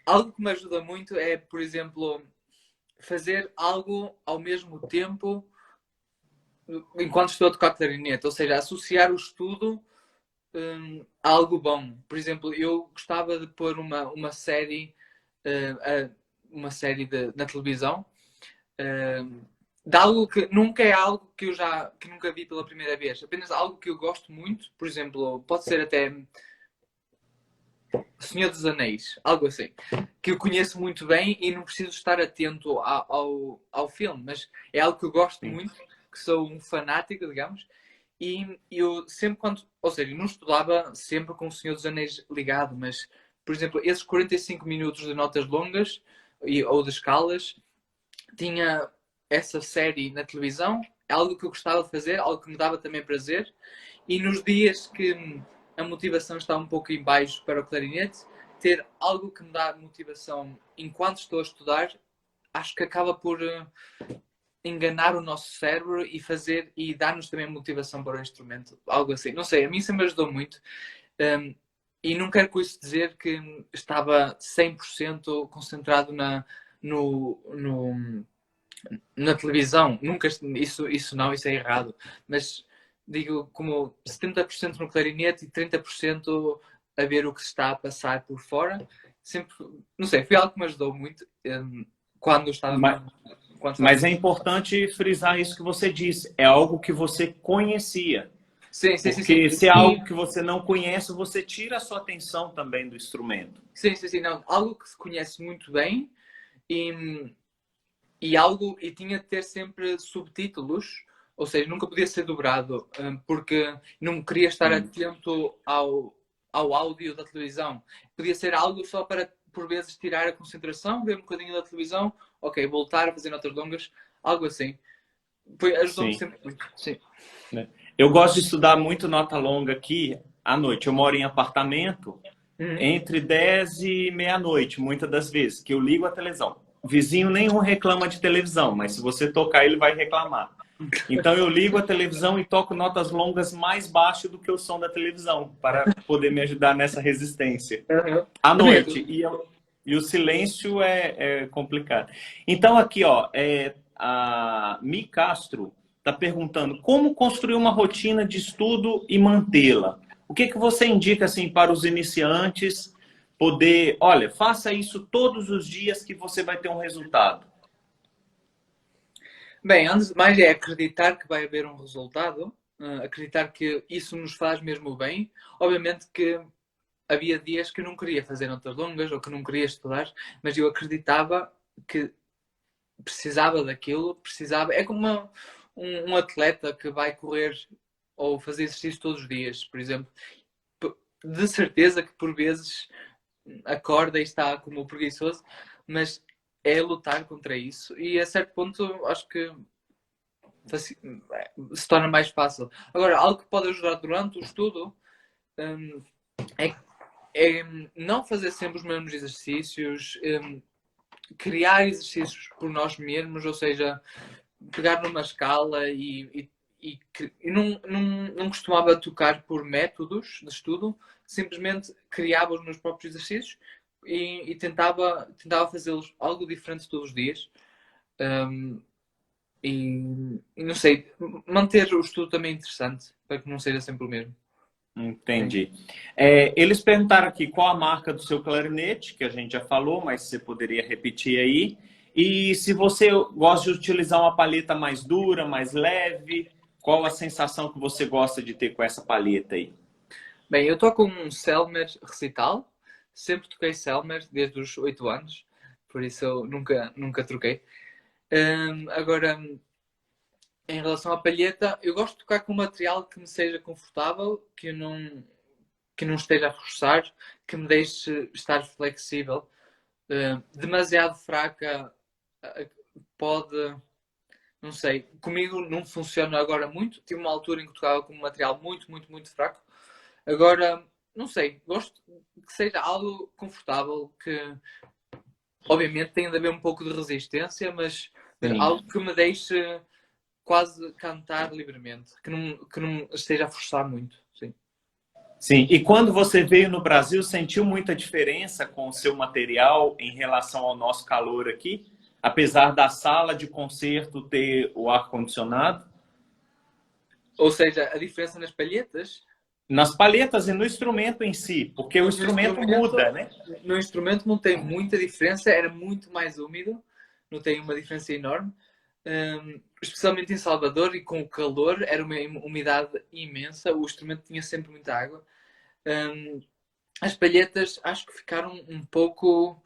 Algo que me ajuda muito é, por exemplo, fazer algo ao mesmo tempo enquanto estou a tocar clarinete, ou seja, associar o estudo a algo bom. Por exemplo, eu gostava de pôr uma série, na televisão, de algo que nunca é algo que nunca vi pela primeira vez, apenas algo que eu gosto muito. Por exemplo, pode ser até Senhor dos Anéis, algo assim, que eu conheço muito bem e não preciso estar atento ao filme, mas é algo que eu gosto muito, que sou um fanático, digamos, e eu sempre ou seja, não estudava sempre com o Senhor dos Anéis ligado, mas, por exemplo, esses 45 minutos de notas longas ou de escalas, tinha essa série na televisão, é algo que eu gostava de fazer, algo que me dava também prazer, e nos dias que a motivação está um pouco em baixo para o clarinete, ter algo que me dá motivação enquanto estou a estudar, acho que acaba por enganar o nosso cérebro e dar-nos também motivação para o instrumento, algo assim. Não sei, a mim sempre me ajudou muito. E não quero com isso dizer que estava 100% concentrado na televisão. Nunca, isso não, isso é errado. Mas digo como 70% no clarinete e 30% a ver o que se está a passar por fora. Sempre, não sei, foi algo que me ajudou muito quando estava... Mas é importante frisar isso que você disse. É algo que você conhecia. Sim. Porque se é algo que você não conhece, você tira a sua atenção também do instrumento. Sim. Não, algo que se conhece muito bem e tinha de ter sempre subtítulos, ou seja, nunca podia ser dobrado, porque não queria estar atento ao áudio da televisão. Podia ser algo só para, por vezes, tirar a concentração, ver um bocadinho da televisão, ok, voltar a fazer notas longas, algo assim. Ajudou-me sempre muito. Sim. Eu gosto de estudar muito nota longa aqui à noite. Eu moro em apartamento entre 10 e meia-noite, muitas das vezes, que eu ligo a televisão. Vizinho nenhum reclama de televisão, mas se você tocar, ele vai reclamar. Então eu ligo a televisão e toco notas longas mais baixo do que o som da televisão, para poder me ajudar nessa resistência. À noite. E o silêncio é complicado. Então aqui, ó, a Mi Castro está perguntando como construir uma rotina de estudo e mantê-la. O que que você indica assim para os iniciantes poder, olha, faça isso todos os dias que você vai ter um resultado? Bem, antes de mais é acreditar que vai haver um resultado, acreditar que isso nos faz mesmo bem. Obviamente que havia dias que eu não queria fazer notas longas ou que não queria estudar, mas eu acreditava que precisava daquilo, precisava. É como um atleta que vai correr ou fazer exercício todos os dias, por exemplo. De certeza que por vezes acorda e está como preguiçoso, mas é lutar contra isso e a certo ponto acho que se torna mais fácil. Agora, algo que pode ajudar durante o estudo hum, é, é não fazer sempre os mesmos exercícios, criar exercícios por nós mesmos, ou seja, pegar numa escala e não costumava tocar por métodos de estudo, simplesmente criava os meus próprios exercícios e tentava fazê-los algo diferente todos os dias. Um, e não sei, manter o estudo também interessante, para que não seja sempre o mesmo. Sim. Entendi. Eles perguntaram aqui qual a marca do seu clarinete, que a gente já falou, mas você poderia repetir aí. E se você gosta de utilizar uma palheta mais dura, mais leve, qual a sensação que você gosta de ter com essa palheta aí? Bem, eu toco um Selmer recital, sempre toquei Selmer desde os 8 anos, por isso eu nunca troquei. Agora, em relação à palheta, eu gosto de tocar com um material que me seja confortável, que não esteja a reforçar, que me deixe estar flexível. Demasiado fraca pode, não sei, comigo não funciona agora muito. Tive uma altura em que tocava com um material muito fraco. Agora, não sei, gosto que seja algo confortável, que obviamente tem de haver um pouco de resistência, mas Sim. algo que me deixe quase cantar livremente, que não esteja a forçar muito. Sim. Sim. E quando você veio no Brasil, sentiu muita diferença com o seu material em relação ao nosso calor aqui? Apesar da sala de concerto ter o ar-condicionado? Ou seja, a diferença nas palhetas, Nas palhetas e no instrumento em si, porque o no instrumento instrumento, muda, né? no instrumento não tem muita diferença, era muito mais úmido, não tem uma diferença enorme. Especialmente em Salvador e com o calor, era uma umidade imensa, o instrumento tinha sempre muita água. As palhetas acho que ficaram um pouco.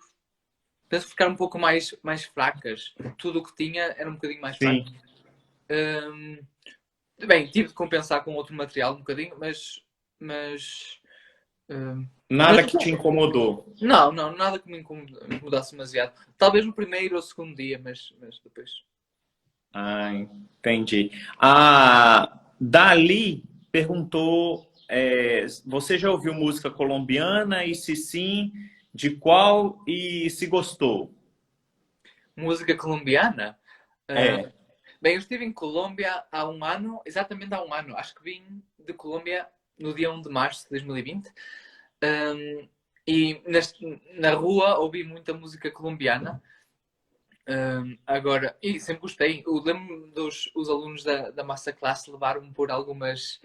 Penso que ficaram um pouco mais fracas. Tudo o que tinha era um bocadinho mais fraco. Sim. Bem, tive de compensar com outro material um bocadinho, mas Nada que te incomodou. não, nada que me incomodasse demasiado. Talvez no primeiro ou segundo dia, mas depois. Ah, entendi. A Dali perguntou, você já ouviu música colombiana? E se sim, de qual? E se gostou? Música colombiana? É. Bem, eu estive em Colômbia há um ano, exatamente há um ano. Acho que vim de Colômbia no dia 1 de março de 2020. E na rua ouvi muita música colombiana. Agora, e sempre gostei. Eu lembro-me dos os alunos da Masterclass levaram-me por algumas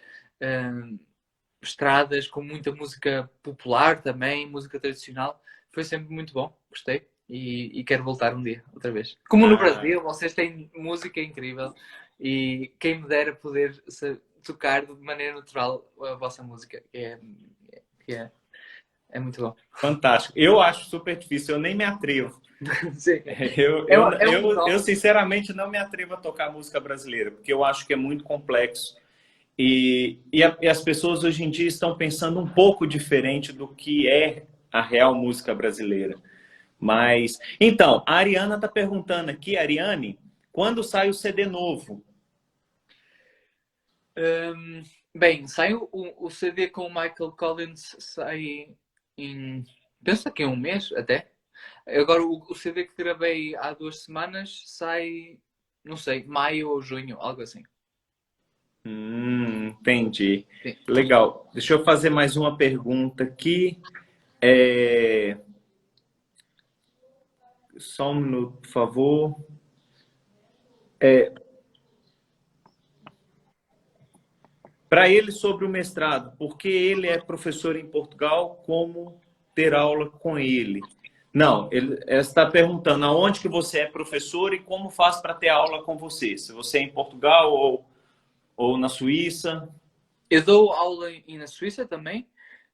estradas com muita música popular também, música tradicional. Foi sempre muito bom, gostei. E quero voltar um dia, outra vez. Como no Ah, Brasil, vocês têm música incrível e quem me dera poder tocar de maneira natural a vossa música, que é muito bom. fantástico. Eu acho super difícil, eu nem me atrevo. Sim. Eu, É, eu, é um eu, eu, dom. sinceramente não me atrevo a tocar música brasileira, porque eu acho que é muito complexo. E as pessoas hoje em dia estão pensando um pouco diferente do que é a real música brasileira. Mas, então, a Ariana está perguntando aqui, Ariane, quando sai o CD novo? Bem, saiu o CD com o Michael Collins, sai em. Penso que em um mês até. Agora o CD que gravei há 2 semanas sai, não sei, maio ou junho, algo assim. Entendi. Sim. Legal. Deixa eu fazer mais uma pergunta aqui. É, Só um minuto, por favor. para ele sobre o mestrado, porque ele é professor em Portugal, como ter aula com ele? Não, ele está perguntando aonde que você é professor e como faz para ter aula com você. Se você é em Portugal ou na Suíça. Eu dou aula na Suíça também,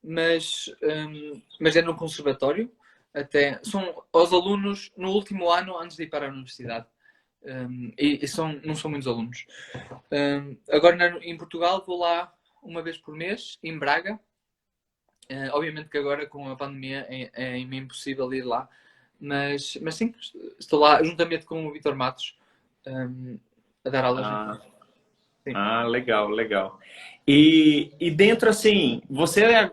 mas é no conservatório. Até são os alunos no último ano antes de ir para a universidade. Não são muitos alunos. Agora em Portugal vou lá uma vez por mês, em Braga. Obviamente que agora com a pandemia é impossível ir lá, mas sim, estou lá juntamente com o Vitor Matos a dar aulas. Legal, legal. E dentro, assim,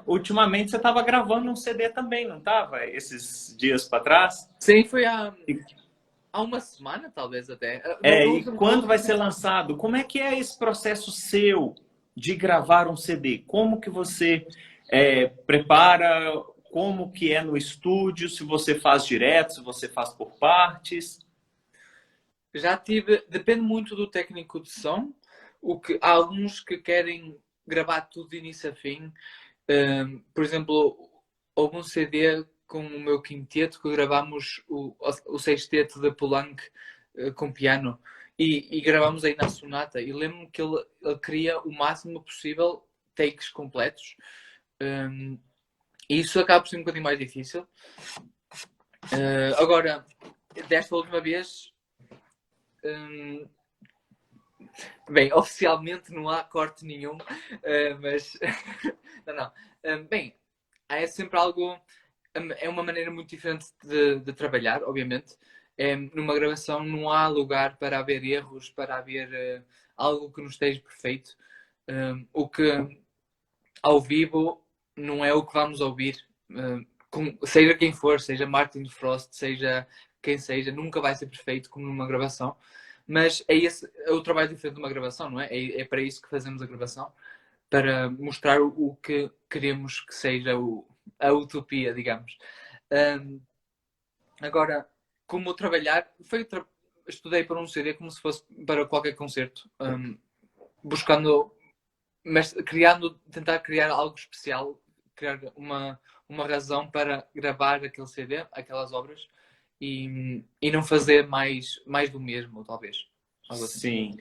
ultimamente você estava gravando um CD também, não estava? Esses dias para trás? Sim, foi há uma semana, talvez até. E quando vai ser lançado? Como é que é esse processo seu de gravar um CD? Como que você prepara? Como que é no estúdio? Se você faz direto, se você faz por partes? Depende muito do técnico de som. Há alguns que querem gravar tudo de início a fim. Por exemplo, houve um CD com o meu quinteto que gravámos o sexteto da Poulenc com piano e gravámos aí na sonata. E lembro-me que ele queria o máximo possível takes completos. E isso acaba por ser um bocadinho mais difícil. Agora, desta última vez, bem, oficialmente não há corte nenhum, mas não. Bem, é sempre algo, é uma maneira muito diferente de trabalhar, obviamente. Numa gravação não há lugar para haver erros, para haver algo que não esteja perfeito. O que ao vivo não é o que vamos ouvir. Seja quem for, seja Martin Frost, seja quem seja, nunca vai ser perfeito como numa gravação. Mas é o trabalho diferente de uma gravação, não é? É para isso que fazemos a gravação, para mostrar o que queremos que seja a utopia, digamos. Agora, como trabalhar, estudei para um CD como se fosse para qualquer concerto, buscando, mas tentar criar algo especial, criar uma razão para gravar aquele CD, aquelas obras, e não fazer mais do mesmo, talvez. Sim.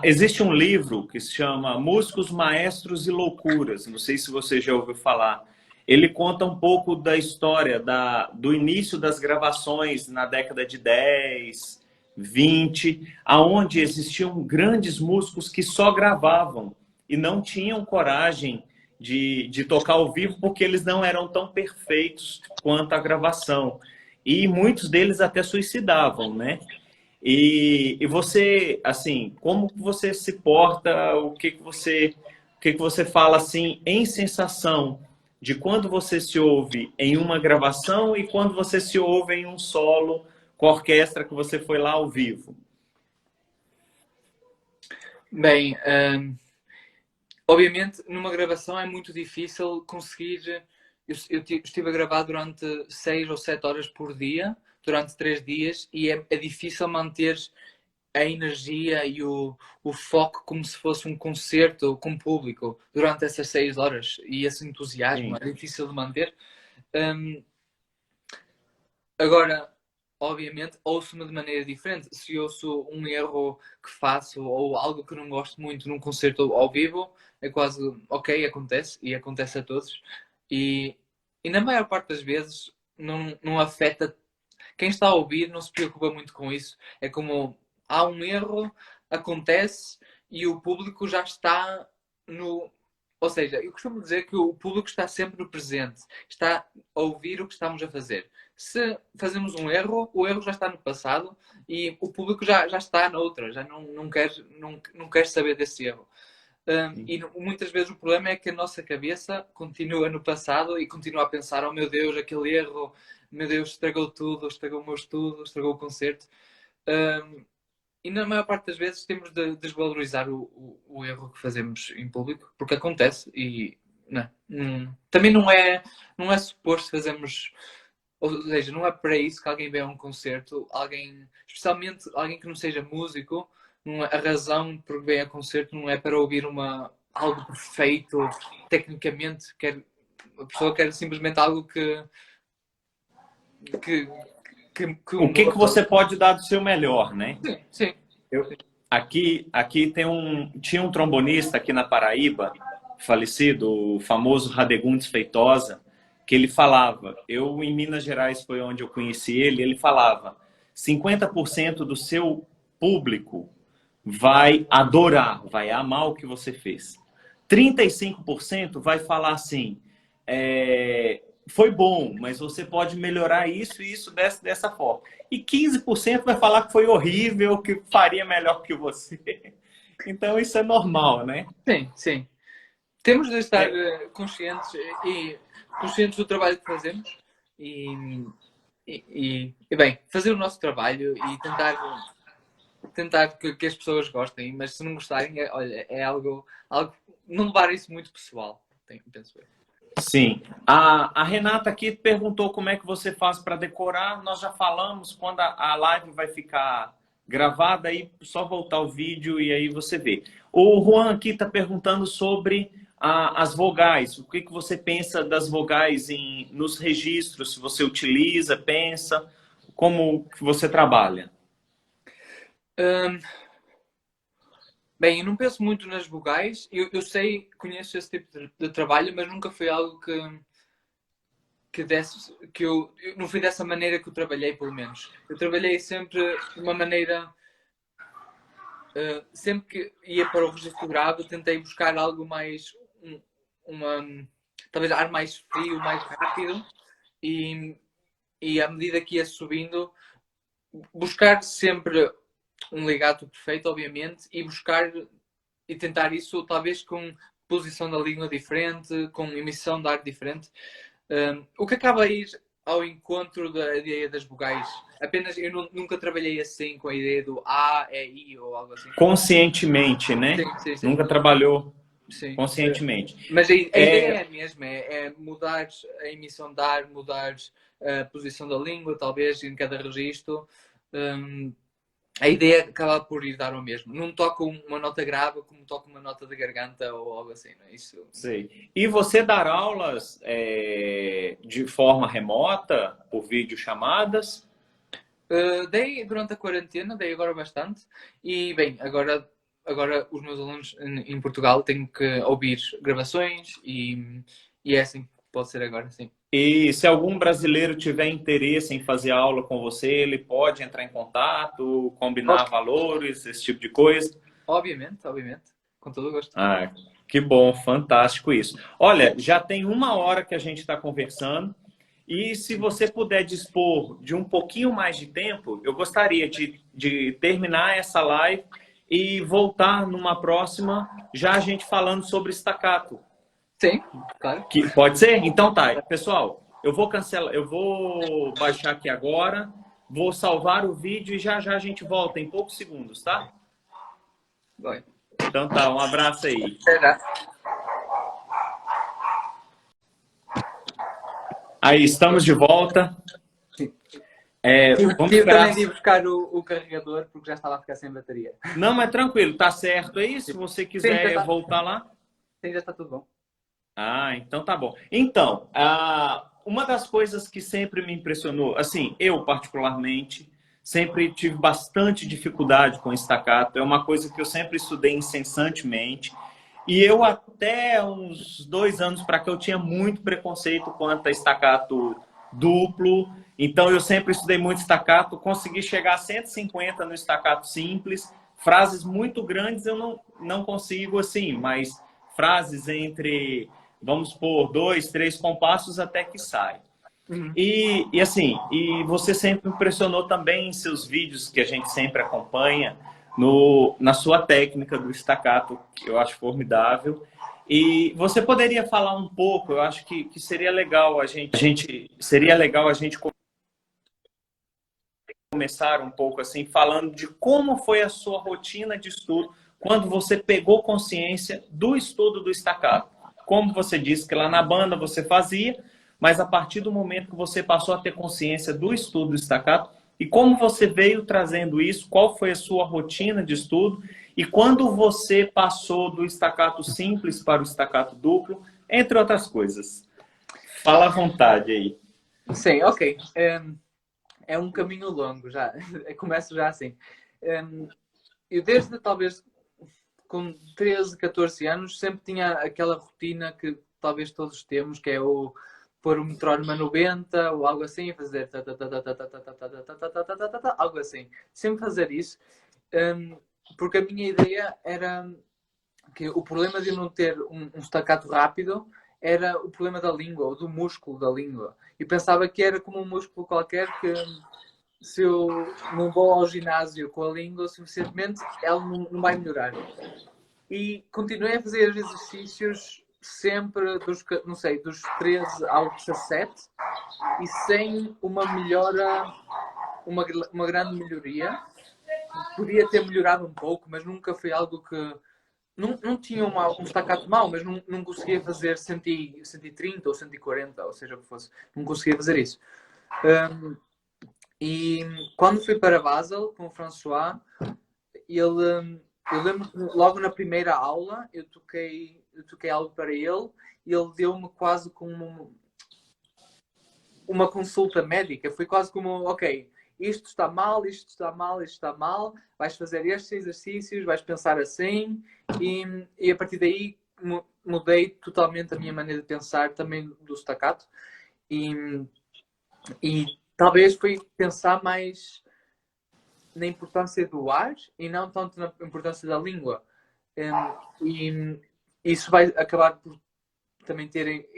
Existe um livro que se chama Músicos, Maestros e Loucuras. Não sei se você já ouviu falar. Ele conta um pouco da história do início das gravações na década de 10, 20, aonde existiam grandes músicos que só gravavam e não tinham coragem de tocar ao vivo porque eles não eram tão perfeitos quanto a gravação. E muitos deles até suicidavam, né? E você, assim, como você se porta, o que você fala, assim, em sensação de quando você se ouve em uma gravação e quando você se ouve em um solo com a orquestra que você foi lá ao vivo? Bem, obviamente numa gravação é muito difícil conseguir. Eu estive a gravar durante 6 ou 7 horas por dia, durante 3 dias, e é difícil manter a energia e o foco como se fosse um concerto com público durante essas 6 horas. E esse entusiasmo é difícil de manter. Agora, obviamente, ouço-me de maneira diferente. Se ouço um erro que faço ou algo que não gosto muito num concerto ao vivo, é quase ok, acontece, e acontece a todos. E na maior parte das vezes não afeta. Quem está a ouvir não se preocupa muito com isso. É como há um erro, acontece e o público já está no. Ou seja, eu costumo dizer que o público está sempre no presente, está a ouvir o que estamos a fazer. Se fazemos um erro, o erro já está no passado e o público já está noutra, já não quer saber desse erro. E muitas vezes o problema é que a nossa cabeça continua no passado e continua a pensar: oh meu Deus, aquele erro, meu Deus, estragou tudo, estragou o meu estudo, estragou o concerto. E na maior parte das vezes temos de desvalorizar o erro que fazemos em público, porque acontece e também não é suposto fazermos, ou seja, não é para isso que alguém vem a um concerto, especialmente alguém que não seja músico, a razão por que vem a concerto não é para ouvir uma algo perfeito, tecnicamente, a pessoa quer simplesmente algo que, O que você pode dar do seu melhor, né? Sim, sim. Aqui tinha um trombonista aqui na Paraíba, falecido, o famoso Radegundes Feitosa, que ele falava, em Minas Gerais foi onde eu conheci ele falava, 50% do seu público vai adorar, vai amar o que você fez. 35% vai falar assim, foi bom, mas você pode melhorar isso e isso dessa forma. E 15% vai falar que foi horrível, que faria melhor que você. Então isso é normal, né? Sim, sim. Temos de estar conscientes do trabalho que fazemos e, bem, fazer o nosso trabalho e tentar que as pessoas gostem, mas se não gostarem, olha, é algo não levar isso muito pessoal, penso eu. Sim. A Renata aqui perguntou como é que você faz para decorar. Nós já falamos, quando a live vai ficar gravada, aí só voltar o vídeo e aí você vê. O Juan aqui está perguntando sobre as vogais. O que você pensa das vogais nos registros? Se você utiliza, pensa, como que você trabalha? Bem, eu não penso muito nas vogais. Eu sei, conheço esse tipo de trabalho, mas nunca foi algo que eu não fui dessa maneira que eu trabalhei, pelo menos. Eu trabalhei sempre de uma maneira... sempre que ia para o registro grave, tentei buscar algo mais... talvez ar mais frio, mais rápido. E à medida que ia subindo, buscar sempre um legato perfeito, obviamente, e tentar isso talvez com posição da língua diferente, com emissão de ar diferente, o que acaba a ir ao encontro da ideia das vogais. Apenas eu nunca trabalhei assim com a ideia do A, E, I ou algo assim. Conscientemente, né? Sim. Nunca trabalhou sim. conscientemente. Mas a ideia é a mesma, é mudar a emissão de ar, mudar a posição da língua, talvez, em cada registro. A ideia acaba por ir dar ao mesmo. Não toco uma nota grave como toco uma nota de garganta ou algo assim. Não é? Isso... Sei. E você dar aulas de forma remota, por videochamadas? Dei durante a quarentena, dei agora bastante. E, bem, agora os meus alunos em Portugal têm que ouvir gravações e é assim que pode ser agora, sim. E se algum brasileiro tiver interesse em fazer aula com você, ele pode entrar em contato, combinar valores, esse tipo de coisa? Obviamente, com todo o gosto. Ah, que bom, fantástico isso. Olha, já tem 1 hora que a gente está conversando e se você puder dispor de um pouquinho mais de tempo, eu gostaria de terminar essa live e voltar numa próxima, já a gente falando sobre staccato. Sim, claro. Pode ser? Então tá. Pessoal, eu vou cancelar, eu vou baixar aqui agora, vou salvar o vídeo e já a gente volta em poucos segundos, tá? Vai. Então tá, um abraço aí. Aí, estamos de volta. Vamos esperar. Também de buscar o carregador porque já estava a ficar sem bateria. Não, mas tranquilo, tá certo aí? Se você quiser voltar lá. Sim, já está tudo bom. Ah, então tá bom. Então, uma das coisas que sempre me impressionou, assim, eu particularmente, sempre tive bastante dificuldade com staccato. É uma coisa que eu sempre estudei incessantemente. E eu até uns 2 anos para cá eu tinha muito preconceito quanto a staccato duplo. Então eu sempre estudei muito staccato, consegui chegar a 150 no staccato simples. Frases muito grandes eu não consigo assim, mas frases entre, vamos supor, 2, 3 compassos até que sai. Uhum. E você sempre impressionou também em seus vídeos, que a gente sempre acompanha, na sua técnica do staccato, que eu acho formidável. E você poderia falar um pouco, eu acho que seria legal a gente começar um pouco assim, falando de como foi a sua rotina de estudo quando você pegou consciência do estudo do staccato. Como você disse que lá na banda você fazia, mas a partir do momento que você passou a ter consciência do estudo do staccato, E como você veio trazendo isso? Qual foi a sua rotina de estudo? E quando você passou do staccato simples para o staccato duplo, entre outras coisas? Fala à vontade aí. Sim, ok. É um caminho longo já. Começo já assim. Eu desde talvez com 13, 14 anos sempre tinha aquela rotina que talvez todos temos, que é o pôr o metrónomo a 90 ou algo assim, fazer algo assim. Sempre fazer isso. Porque a minha ideia era que o problema de eu não ter um staccato rápido era o problema da língua, ou do músculo da língua. E pensava que era como um músculo qualquer que se eu não vou ao ginásio com a língua suficientemente, ela não vai melhorar. E continuei a fazer exercícios sempre dos, não sei, dos 13 aos 17 e sem uma melhora, uma grande melhoria. Podia ter melhorado um pouco, mas nunca foi algo que não tinha um staccato mau, mas não conseguia fazer 130 ou 140, ou seja o que fosse. Não conseguia fazer isso. E quando fui para Basel com o François, eu lembro que logo na primeira aula eu toquei algo para ele e ele deu-me quase como uma consulta médica. Foi quase como, ok, isto está mal, isto está mal, isto está mal, vais fazer estes exercícios, vais pensar assim e a partir daí mudei totalmente a minha maneira de pensar também do staccato e talvez foi pensar mais na importância do ar e não tanto na importância da língua. E isso vai acabar por também ter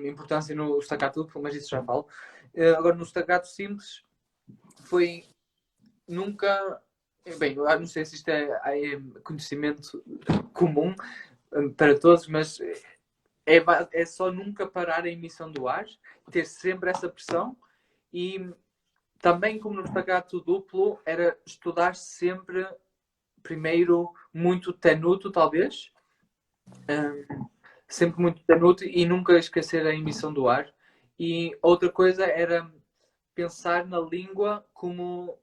importância no staccato duplo, mas isso já falo. Agora, no staccato simples, foi nunca... Bem, eu não sei se isto é conhecimento comum para todos, mas é só nunca parar a emissão do ar, ter sempre essa pressão e também, como no staccato duplo, era estudar sempre primeiro muito tenuto, talvez. Sempre muito tenuto e nunca esquecer a emissão do ar. E outra coisa era pensar na língua como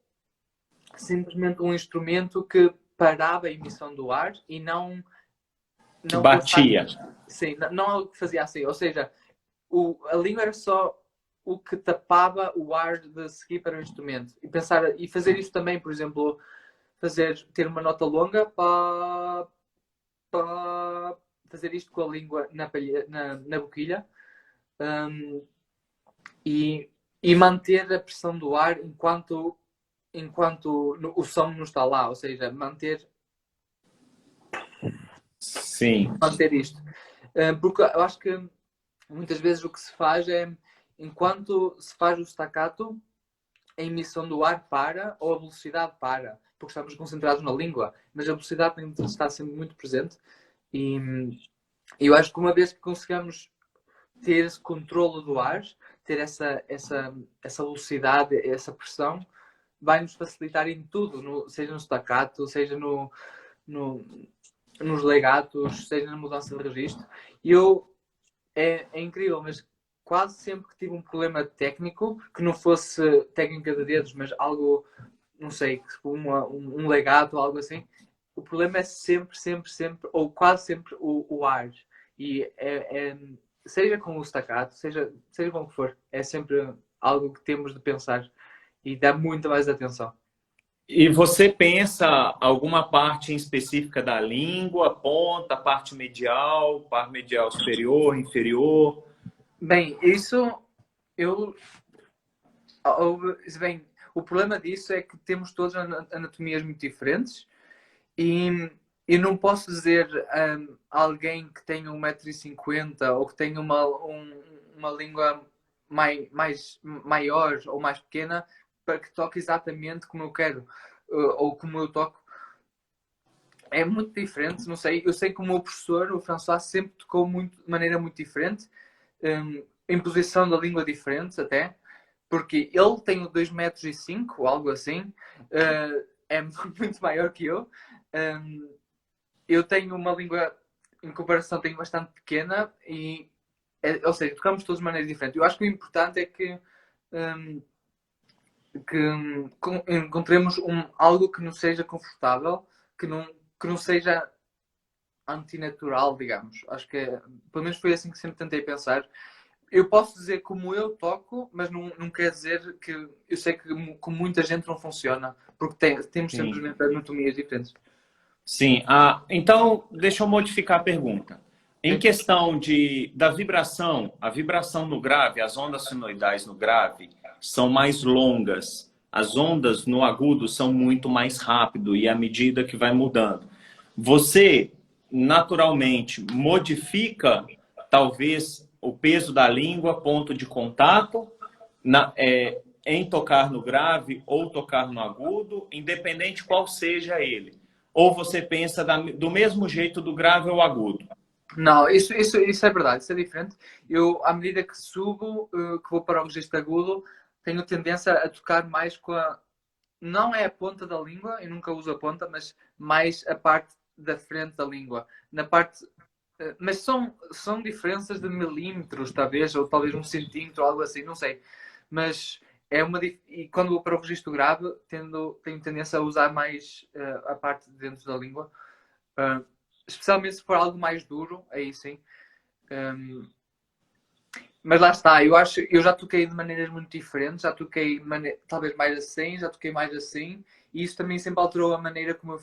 simplesmente um instrumento que parava a emissão do ar e não Batia. Sim, não algo que fazia assim. Ou seja, a língua era só o que tapava o ar de seguir para o instrumento. E fazer isso também, por exemplo, ter uma nota longa para fazer isto com a língua na boquilha e manter a pressão do ar enquanto o som não está lá, ou seja, manter isto. Porque eu acho que muitas vezes o que se faz é, enquanto se faz o staccato, a emissão do ar para ou a velocidade para, porque estamos concentrados na língua, mas a velocidade tem de estar sempre muito presente. E eu acho que uma vez que conseguimos ter esse controle do ar, ter essa velocidade, essa pressão, vai nos facilitar em tudo, seja no staccato, seja nos legatos, seja na mudança de registro. E é incrível, mas quase sempre que tive um problema técnico, que não fosse técnica de dedos, mas algo, não sei, um legato ou algo assim, o problema é sempre, ou quase sempre o ar. E seja com o staccato, seja com o que for, é sempre algo que temos de pensar e dar muita mais atenção. E você pensa alguma parte em específica da língua, ponta, parte medial superior, inferior? Bem, isso bem, o problema disso é que temos todas anatomias muito diferentes e eu não posso dizer alguém que tenha 1,50 m ou que tenha uma língua maior ou mais pequena para que toque exatamente como eu quero ou como eu toco. É muito diferente, não sei. Eu sei que o meu professor, o François, sempre tocou de maneira muito diferente, em posição da língua diferente até, porque ele tem 2,5 m ou algo assim, é muito maior que eu. Eu tenho uma língua, em comparação, tenho bastante pequena ou seja, tocamos todos de maneira diferente. Eu acho que o importante é que encontremos algo que nos seja confortável, que não seja antinatural, digamos. Acho que pelo menos foi assim que sempre tentei pensar. Eu posso dizer como eu toco, mas não quer dizer que eu sei que com muita gente não funciona, porque temos Sim. simplesmente anatomias diferentes. Sim. Então, deixa eu modificar a pergunta. Em Sim. questão da vibração, a vibração no grave, as ondas sinoidais no grave são mais longas. As ondas no agudo são muito mais rápido e à medida que vai mudando. Você, naturalmente, modifica, talvez, o peso da língua, ponto de contato, em tocar no grave ou tocar no agudo, independente qual seja ele. Ou você pensa do mesmo jeito do grave ou agudo? Não, isso é verdade, isso é diferente. Eu, à medida que subo, que vou para o registro agudo, tenho tendência a tocar mais com a. Não é a ponta da língua, eu nunca uso a ponta, mas mais a parte da frente da língua. Na parte. Mas são diferenças de milímetros, talvez, ou talvez 1 centímetro, algo assim, não sei. Mas é uma. E quando vou para o registro grave, tenho tendência a usar mais a parte de dentro da língua. Uh, Especialmente se for algo mais duro, aí sim. Mas lá está, eu já toquei de maneiras muito diferentes, já toquei talvez mais assim, já toquei mais assim, e isso também sempre alterou a maneira como eu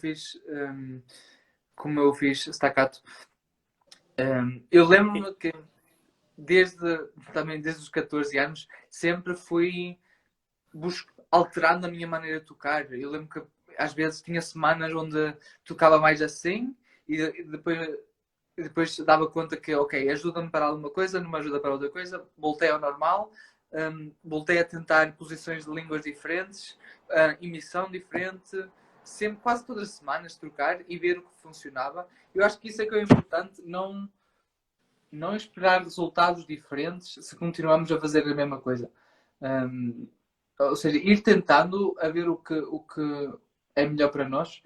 fiz staccato. Eu lembro-me que também desde os 14 anos sempre fui alterando a minha maneira de tocar. Eu lembro que às vezes tinha semanas onde tocava mais assim e depois dava conta que, ok, ajuda-me para alguma coisa, não me ajuda para outra coisa, voltei ao normal, voltei a tentar posições de línguas diferentes, emissão diferente, sempre, quase todas as semanas, trocar e ver o que funcionava. Eu acho que isso é que é importante, não esperar resultados diferentes se continuamos a fazer a mesma coisa. Ou seja, ir tentando a ver o que é melhor para nós.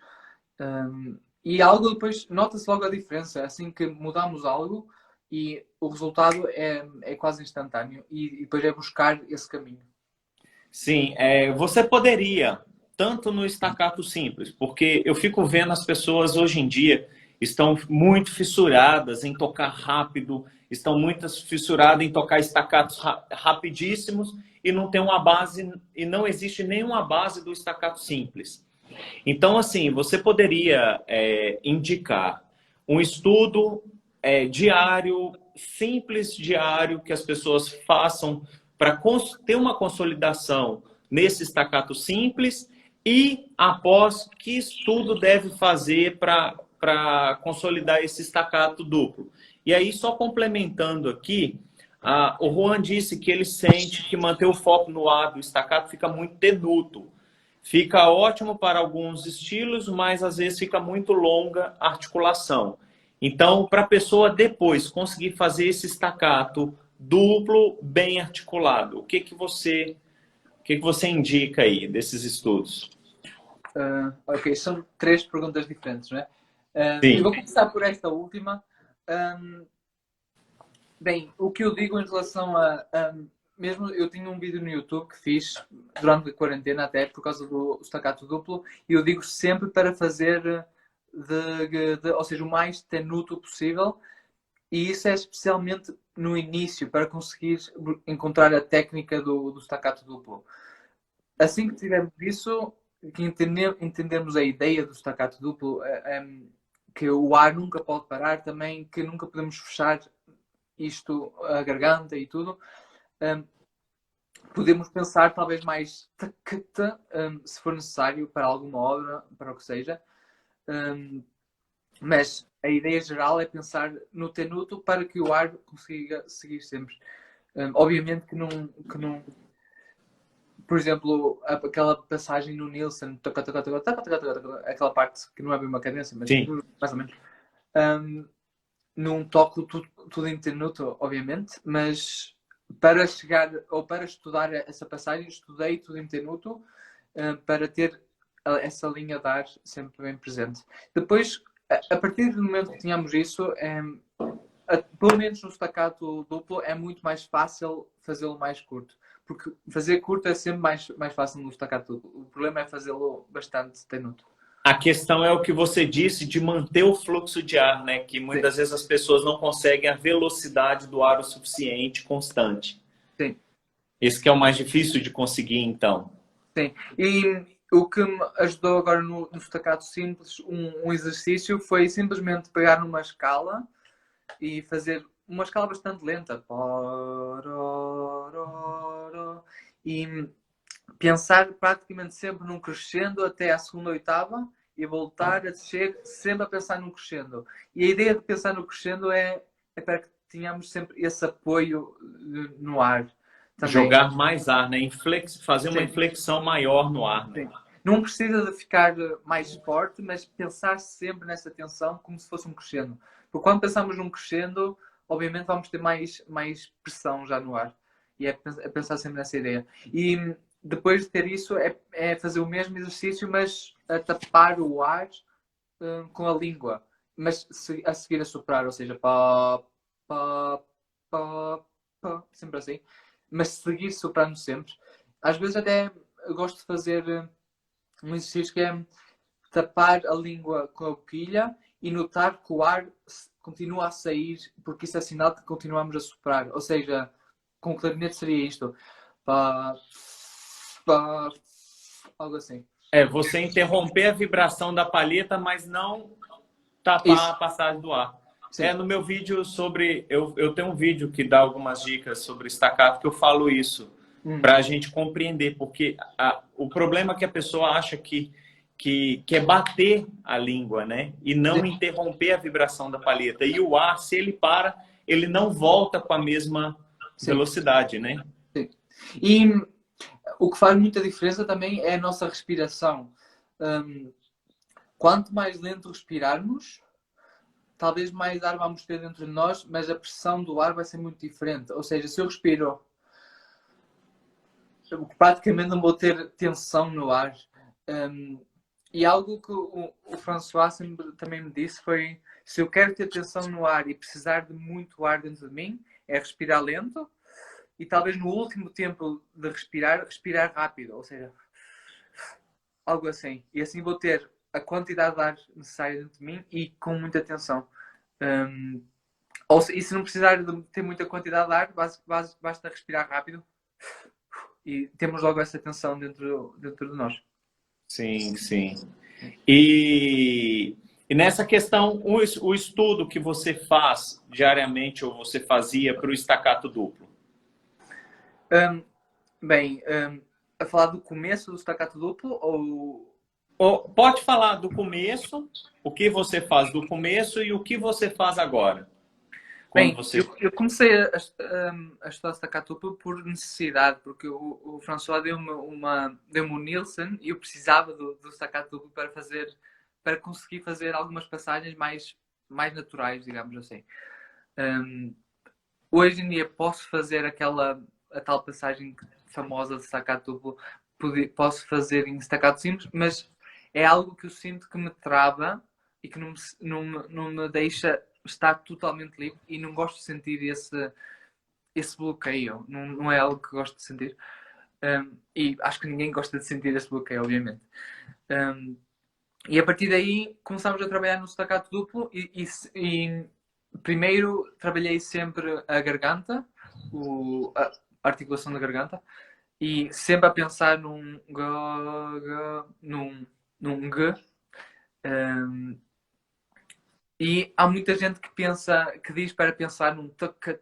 E algo depois, nota-se logo a diferença. Assim que mudamos algo e o resultado é quase instantâneo. E depois é buscar esse caminho. Sim, você poderia, tanto no staccato simples, porque eu fico vendo as pessoas hoje em dia estão muito fissuradas em tocar rápido, estão muito fissuradas em tocar staccatos rapidíssimos e não tem uma base, e não existe nenhuma base do staccato simples. Então, assim, você poderia indicar um estudo diário, simples diário, que as pessoas façam para ter uma consolidação nesse staccato simples e, após, que estudo deve fazer para consolidar esse staccato duplo. E aí, só complementando aqui, o Juan disse que ele sente que manter o foco no A do staccato fica muito tenuto. Fica ótimo para alguns estilos, mas às vezes fica muito longa a articulação. Então, para a pessoa depois conseguir fazer esse staccato duplo, bem articulado, o que você indica aí desses estudos? Ok, são 3 perguntas diferentes, não é? Eu Sim, vou começar por esta última. Bem, o que eu digo em relação mesmo eu tinha um vídeo no YouTube que fiz durante a quarentena, até por causa do staccato duplo, e eu digo sempre para fazer ou seja, o mais tenuto possível, e isso é especialmente no início, para conseguir encontrar a técnica do staccato duplo. Assim que tivermos isso, que entendermos a ideia do staccato duplo, que o ar nunca pode parar, também que nunca podemos fechar isto, a garganta e tudo, podemos pensar talvez mais se for necessário para alguma obra, para o que seja, mas a ideia geral é pensar no tenuto para que o ar consiga seguir sempre. Obviamente que não, por exemplo, aquela passagem no Nielsen, aquela parte que não é bem uma cadência, mas sim. mais ou menos. Não toco tudo em tenuto, obviamente, mas para chegar ou para estudar essa passagem, estudei tudo em tenuto para ter essa linha de ar sempre bem presente. Depois, a partir do momento que tínhamos isso, Pelo menos no staccato duplo é muito mais fácil fazê-lo mais curto. Porque fazer curto é sempre mais fácil no staccato duplo. O problema é fazê-lo bastante tenuto. A questão é o que você disse de manter o fluxo de ar, né? Que Sim, muitas vezes as pessoas não conseguem a velocidade do ar o suficiente, constante. sim, Esse que é o mais difícil de conseguir, então. sim. E o que me ajudou agora no staccato simples, um exercício, foi simplesmente pegar numa escala e fazer uma escala bastante lenta. E pensar praticamente sempre num crescendo até à segunda oitava e voltar a descer sempre a pensar num crescendo. E a ideia de pensar no crescendo é para que tenhamos sempre esse apoio no ar também. Jogar mais ar, né? Fazer uma Sim, inflexão maior no ar, né? sim. Não precisa de ficar mais forte, mas pensar sempre nessa tensão como se fosse um crescendo. Porque quando pensamos num crescendo, obviamente vamos ter mais pressão já no ar. E é pensar sempre nessa ideia. E depois de ter isso, é fazer o mesmo exercício, mas a tapar o ar com a língua. Mas a seguir a soprar, ou seja, pá, pá, pá, pá, sempre assim. Mas seguir soprando sempre. Às vezes até eu gosto de fazer um exercício que é tapar a língua com a boquilha e notar que o ar continua a sair, porque isso é sinal que continuamos a soprar. Ou seja, com o clarinete seria isto. Pá, pá, algo assim. É, você interromper a vibração da palheta, mas não tapar Isso, a passagem do ar. É, sim. no meu vídeo sobre... Eu tenho um vídeo que dá algumas dicas sobre staccato que eu falo isso, para a gente compreender, porque o problema é que a pessoa acha que é bater a língua, né? E não Sim, interromper a vibração da palheta. E o ar, se ele para, ele não volta com a mesma sim, velocidade, né? sim. E o que faz muita diferença também é a nossa respiração. Hum, quanto mais lento respirarmos, talvez mais ar vamos ter dentro de nós, mas a pressão do ar vai ser muito diferente. Ou seja, se eu respiro, eu praticamente não vou ter tensão no ar. Um, e algo que o François também me disse foi: se eu quero ter tensão no ar e precisar de muito ar dentro de mim, é respirar lento e talvez no último tempo de respirar rápido. Ou seja, algo assim. E assim vou ter a quantidade de ar necessária dentro de mim e com muita tensão. Um, e se não precisar de ter muita quantidade de ar, basta respirar rápido e temos logo essa tensão dentro de nós. Sim, sim. E nessa questão, o estudo que você faz diariamente ou você fazia para o staccato duplo? Um, bem, a falar do começo do staccato duplo Pode falar do começo, o que você faz do começo e o que você faz agora. Quando Bem, você... eu comecei a estudar staccato duplo por necessidade, porque o François deu-me o Nielsen e eu precisava do staccato duplo para conseguir fazer algumas passagens mais naturais, digamos assim. Um, hoje em dia posso fazer a tal passagem famosa de staccato duplo, posso fazer em staccato simples, mas é algo que eu sinto que me trava e que não me deixa estar totalmente livre e não gosto de sentir esse bloqueio. Não é algo que gosto de sentir. E acho que ninguém gosta de sentir esse bloqueio, obviamente. E a partir daí começámos a trabalhar no staccato duplo e primeiro trabalhei sempre a garganta, a articulação da garganta, e sempre a pensar num G, num G. E há muita gente que diz para pensar num tk,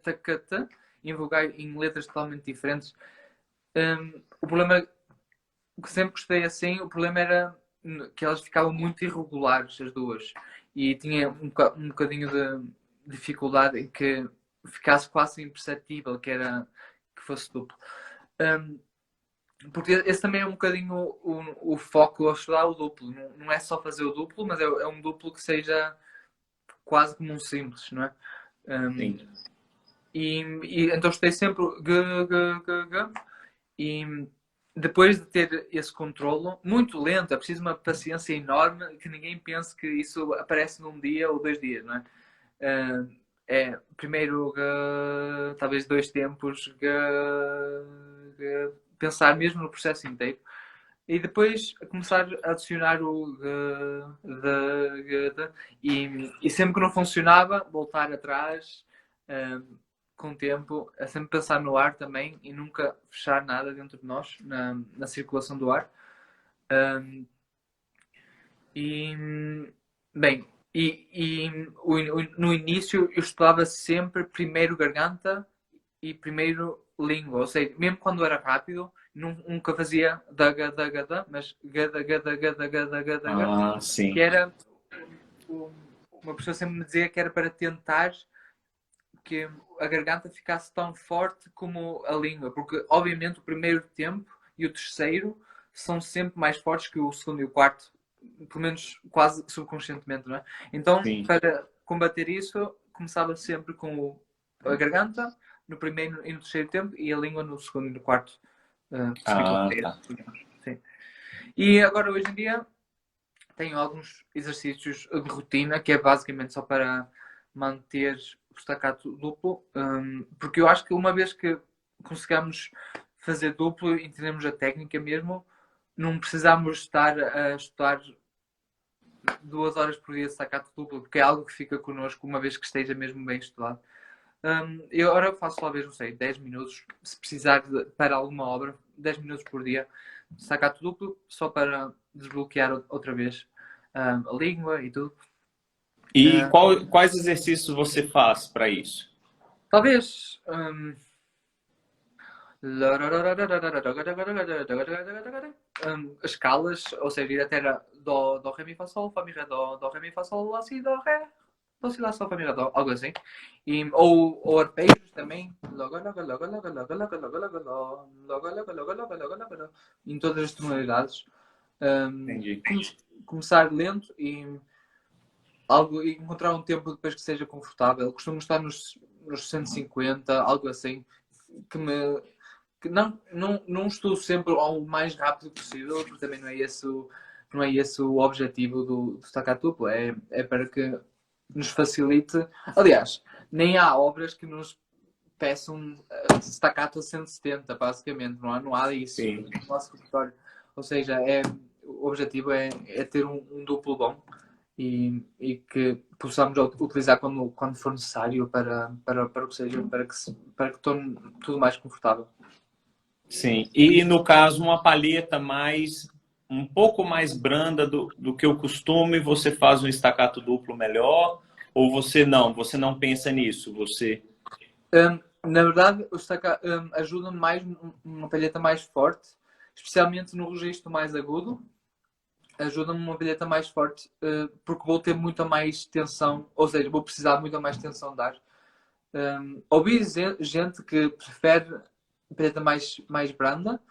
em letras totalmente diferentes. O problema que sempre gostei assim, o problema era que elas ficavam muito irregulares, as duas. E tinha um bocadinho de dificuldade em que ficasse quase imperceptível que fosse duplo. Porque esse também é um bocadinho o foco ao estudar o duplo. Não é só fazer o duplo, mas é um duplo que seja quase como um simples, não é? Sim. E então estudei sempre G, G, G, G. E depois de ter esse controlo, muito lento, é preciso uma paciência enorme que ninguém pense que isso aparece num dia ou 2 dias, não é? é primeiro talvez 2 tempos, pensar mesmo no processo inteiro. E depois começar a adicionar o e sempre que não funcionava, voltar atrás, com o tempo, a sempre pensar no ar também e nunca fechar nada dentro de nós, na circulação do ar. E, bem, no início eu estudava sempre primeiro garganta e primeiro língua, ou seja, mesmo quando era rápido, nunca fazia daga, daga, da, mas gada, gada, gada, gada, gada, gada, que sim. era, uma pessoa sempre me dizia que era para tentar que a garganta ficasse tão forte como a língua, porque obviamente o primeiro tempo e o terceiro são sempre mais fortes que o segundo e o quarto, pelo menos quase subconscientemente, não é? Então, Sim. para combater isso, começava sempre com a garganta no primeiro e no terceiro tempo e a língua no segundo e no quarto ciclo inteiro. Tá. Sim. E agora, hoje em dia, tenho alguns exercícios de rotina que é basicamente só para manter o staccato duplo, porque eu acho que uma vez que conseguimos fazer duplo, entendemos a técnica mesmo, não precisamos estar a estudar 2 horas por dia de staccato duplo, porque é algo que fica connosco uma vez que esteja mesmo bem estudado. Eu agora faço talvez, não sei, 10 minutos, se precisar para alguma obra, 10 minutos por dia, staccato duplo, só para desbloquear outra vez a língua e tudo. E quais exercícios você faz para isso? Talvez escalas, ou seja, ir até dó, ré, mi, fá, sol, fá, mi, ré, dó, ré, mi, fá, sol, lá, si, dó, ré, dó, si, lá, sol, fá, mi, ré, dó, algo assim. Ou arpejos também. Em todas as tonalidades. Entendi. Começar lento e encontrar um tempo depois que seja confortável. Costumo estar nos 150, algo assim, que não estou sempre ao mais rápido possível, porque também não é esse o objetivo do staccato duplo, é para que nos facilite. Aliás, nem há obras que nos peçam staccato a 170, basicamente, não há isso Sim. no nosso repertório. Ou seja, o objetivo é ter um duplo bom e que possamos utilizar quando for necessário para o que seja, para que torne tudo mais confortável. Sim. E no caso, uma palheta um pouco mais branda do que o costume, você faz um estacato duplo melhor? Ou você não pensa nisso? Na verdade, ajuda mais uma palheta mais forte, especialmente no registro mais agudo. Ajuda-me uma palheta mais forte, porque vou ter muita mais tensão, ou seja, vou precisar de muita mais tensão de ar. Ouvi gente que prefere palheta mais branda.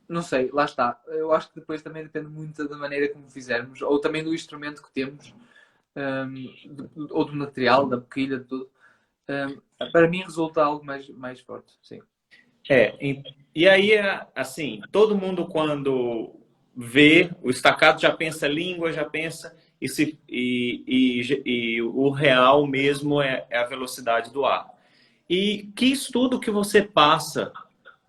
Não sei, lá está. Eu acho que depois também depende muito da maneira como fizermos, ou também do instrumento que temos, ou do material, da boquilha, de tudo. Para mim resulta algo mais forte, sim. E aí, assim, todo mundo quando vê o estacato já pensa língua, já pensa, e o real mesmo é a velocidade do ar. E que estudo que você passa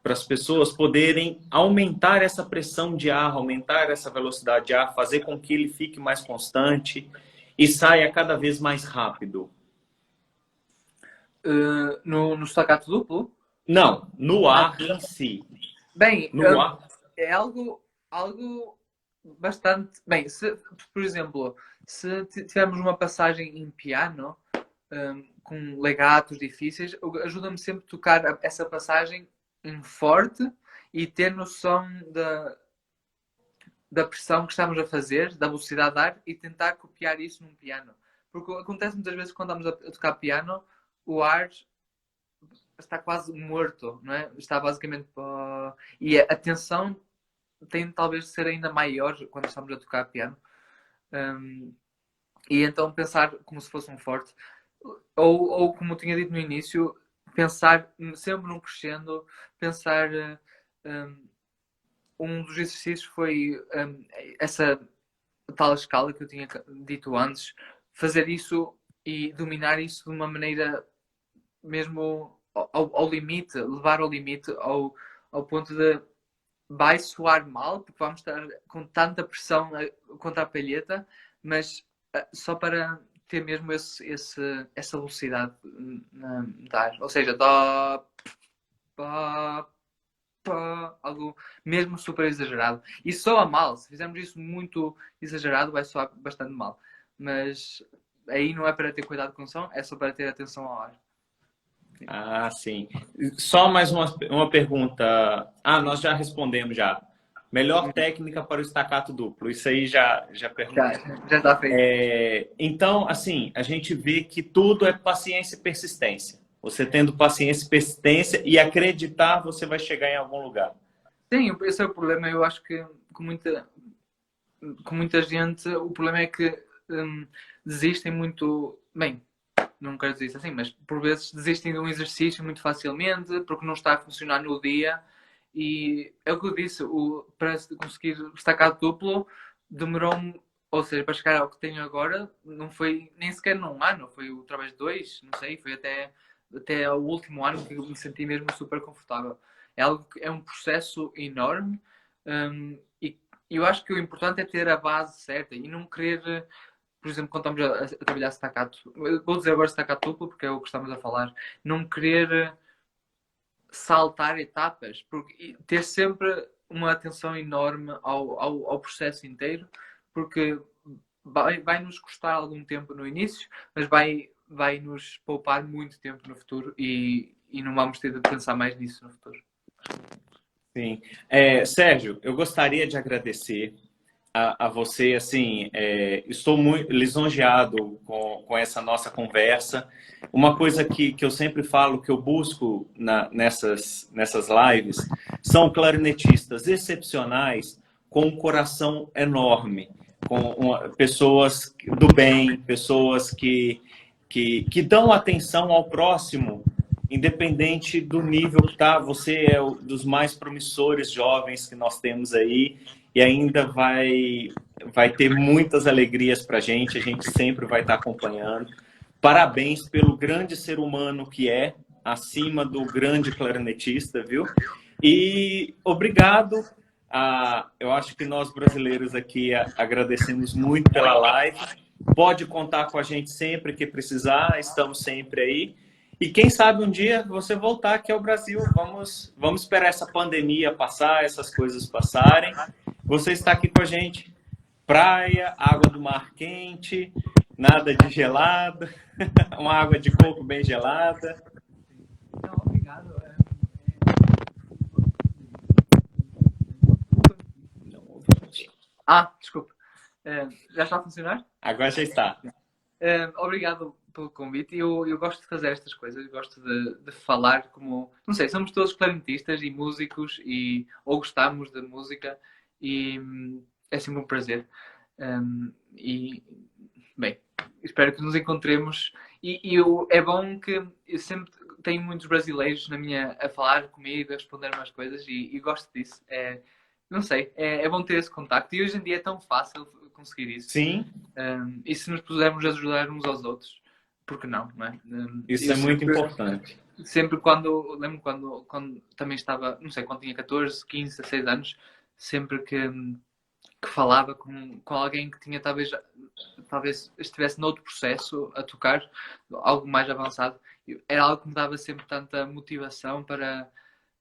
para as pessoas poderem aumentar essa pressão de ar, aumentar essa velocidade de ar, fazer com que ele fique mais constante e saia cada vez mais rápido? No staccato duplo? Não, no ar em si. Bem, No ar. é algo bastante. Bem, por exemplo, se tivermos uma passagem em piano, com legatos difíceis, ajuda-me sempre a tocar essa passagem em forte e ter noção da pressão que estamos a fazer, da velocidade de ar e tentar copiar isso num piano. Porque acontece muitas vezes quando estamos a tocar piano, o ar está quase morto, não é? Está basicamente. E a tensão tem talvez de ser ainda maior quando estamos a tocar piano. E então pensar como se fosse um forte. Ou como eu tinha dito no início, pensar sempre num crescendo, pensar. Um dos exercícios foi essa tal escala que eu tinha dito antes, fazer isso e dominar isso de uma maneira mesmo ao limite, levar ao limite, ao ponto de vai soar mal, porque vamos estar com tanta pressão contra a palheta, mas só para ter mesmo essa velocidade na dar. Ou seja, dó, pá, pá, algo mesmo super exagerado. E soa mal. Se fizermos isso muito exagerado, vai soar bastante mal. Mas aí não é para ter cuidado com o som, é só para ter atenção ao ar. Ah, sim. Só mais uma pergunta. Ah, nós já respondemos já. Melhor técnica para o estacato duplo. Isso aí já Já, perguntei. já está feito. Então, assim, a gente vê que tudo é paciência e persistência. Você tendo paciência e persistência e acreditar, você vai chegar em algum lugar. Sim, esse é o problema. Eu acho que com muita gente, o problema é que desistem muito. Bem, não quero dizer isso assim, mas por vezes desistem de um exercício muito facilmente porque não está a funcionar no dia. E é o que eu disse, para conseguir destacar duplo demorou-me, ou seja, para chegar ao que tenho agora, não foi nem sequer num ano, foi o trabalho de 2, não sei, foi até o último ano que eu me senti mesmo super confortável. É algo que é um processo enorme, e eu acho que o importante é ter a base certa e não querer, por exemplo, quando estamos a trabalhar staccato, vou dizer agora staccato duplo porque é o que estamos a falar, não querer saltar etapas, porque ter sempre uma atenção enorme ao processo inteiro, porque vai nos custar algum tempo no início, mas vai nos poupar muito tempo no futuro e não vamos ter de pensar mais nisso no futuro. Sim. Sérgio, eu gostaria de agradecer a você, assim, estou muito lisonjeado com essa nossa conversa. Uma coisa que eu sempre falo, que eu busco nessas lives, são clarinetistas excepcionais com um coração enorme, pessoas do bem, pessoas que dão atenção ao próximo, independente do nível que tá. Você é um dos mais promissores jovens que nós temos aí, e ainda vai ter muitas alegrias para a gente sempre vai estar acompanhando. Parabéns pelo grande ser humano que é, acima do grande clarinetista, viu? E obrigado. Eu acho que nós brasileiros aqui agradecemos muito pela live. Pode contar com a gente sempre que precisar, estamos sempre aí. E quem sabe um dia você voltar aqui ao Brasil. Vamos esperar essa pandemia passar, essas coisas passarem. Você está aqui com a gente. Praia, água do mar quente, nada de gelado, uma água de coco bem gelada. Não, obrigado. Desculpa. Já está a funcionar? Agora já está. Obrigado pelo convite. Eu gosto de fazer estas coisas, gosto de falar como... Não sei, somos todos clarinetistas e músicos, ou gostamos de música, e é sempre um prazer. Bem, espero que nos encontremos. É bom que eu sempre tenho muitos brasileiros a falar comigo, a responder umas coisas, e gosto disso. Não sei, é bom ter esse contacto. E hoje em dia é tão fácil conseguir isso. Sim. E se nos pudermos ajudar uns aos outros, por que não, não é? Isso é muito importante. Sempre lembro quando também estava, não sei, quando tinha 14, 15, 16 anos, sempre que falava com alguém que tinha talvez estivesse noutro processo a tocar, algo mais avançado, era algo que me dava sempre tanta motivação para,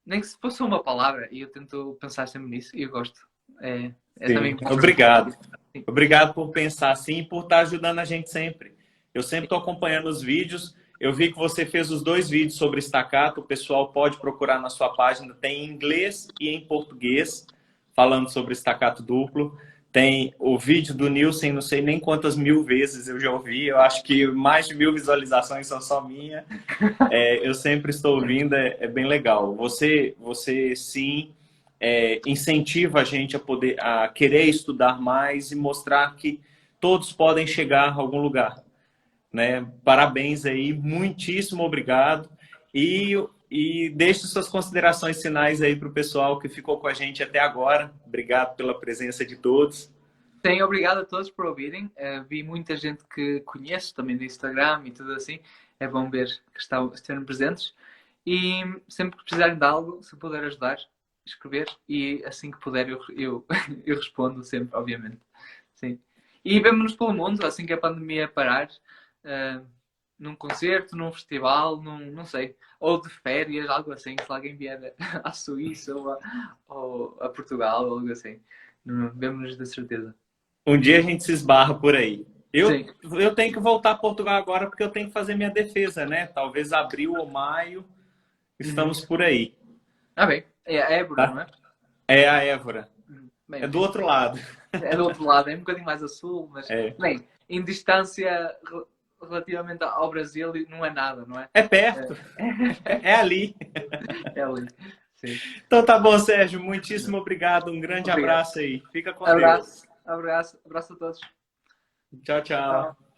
nem que se fosse uma palavra, e eu tento pensar sempre nisso, e eu gosto. Também... Obrigado. Obrigado por pensar assim e por estar ajudando a gente sempre. Eu sempre estou acompanhando os vídeos. Eu vi que você fez os 2 vídeos sobre staccato. O pessoal pode procurar na sua página. Tem em inglês e em português, falando sobre staccato duplo. Tem o vídeo do Nilson, não sei nem quantas mil vezes eu já ouvi. Eu acho que mais de 1000 visualizações são só minha. Eu sempre estou ouvindo, é bem legal. Você sim... incentiva a gente a querer estudar mais e mostrar que todos podem chegar a algum lugar, né? Parabéns aí, muitíssimo obrigado, e deixe suas considerações finais aí para o pessoal que ficou com a gente até agora. Obrigado pela presença de todos. Sim, obrigado a todos por ouvirem. Vi muita gente que conheço também do Instagram e tudo assim. É bom ver que estão presentes. E sempre que precisarem de algo, se puder ajudar, escrever. E assim que puder, eu respondo sempre, obviamente. Sim. E vemo-nos pelo mundo, assim que a pandemia parar. uh, Num concerto, num festival, não sei. Ou de férias, algo assim. Se alguém vier à Suíça ou a Portugal, ou algo assim. Vemo-nos de certeza. Um dia a gente se esbarra por aí. Sim. Eu tenho que voltar a Portugal agora porque eu tenho que fazer minha defesa, né? Talvez abril ou maio, estamos por aí. Ah, bem. É Évora, não Tá? é? É a Évora. Bem, É do outro lado. é do outro lado, é um bocadinho mais a sul, mas, É, bem, em distância relativamente ao Brasil, não é nada, não é? é perto. É ali. É ali. Sim. Então tá bom, Sérgio. Muitíssimo obrigado. Um grande Obrigado. abraço aí. Fica com Deus. Abraço a todos. Tchau, tchau. Tchau.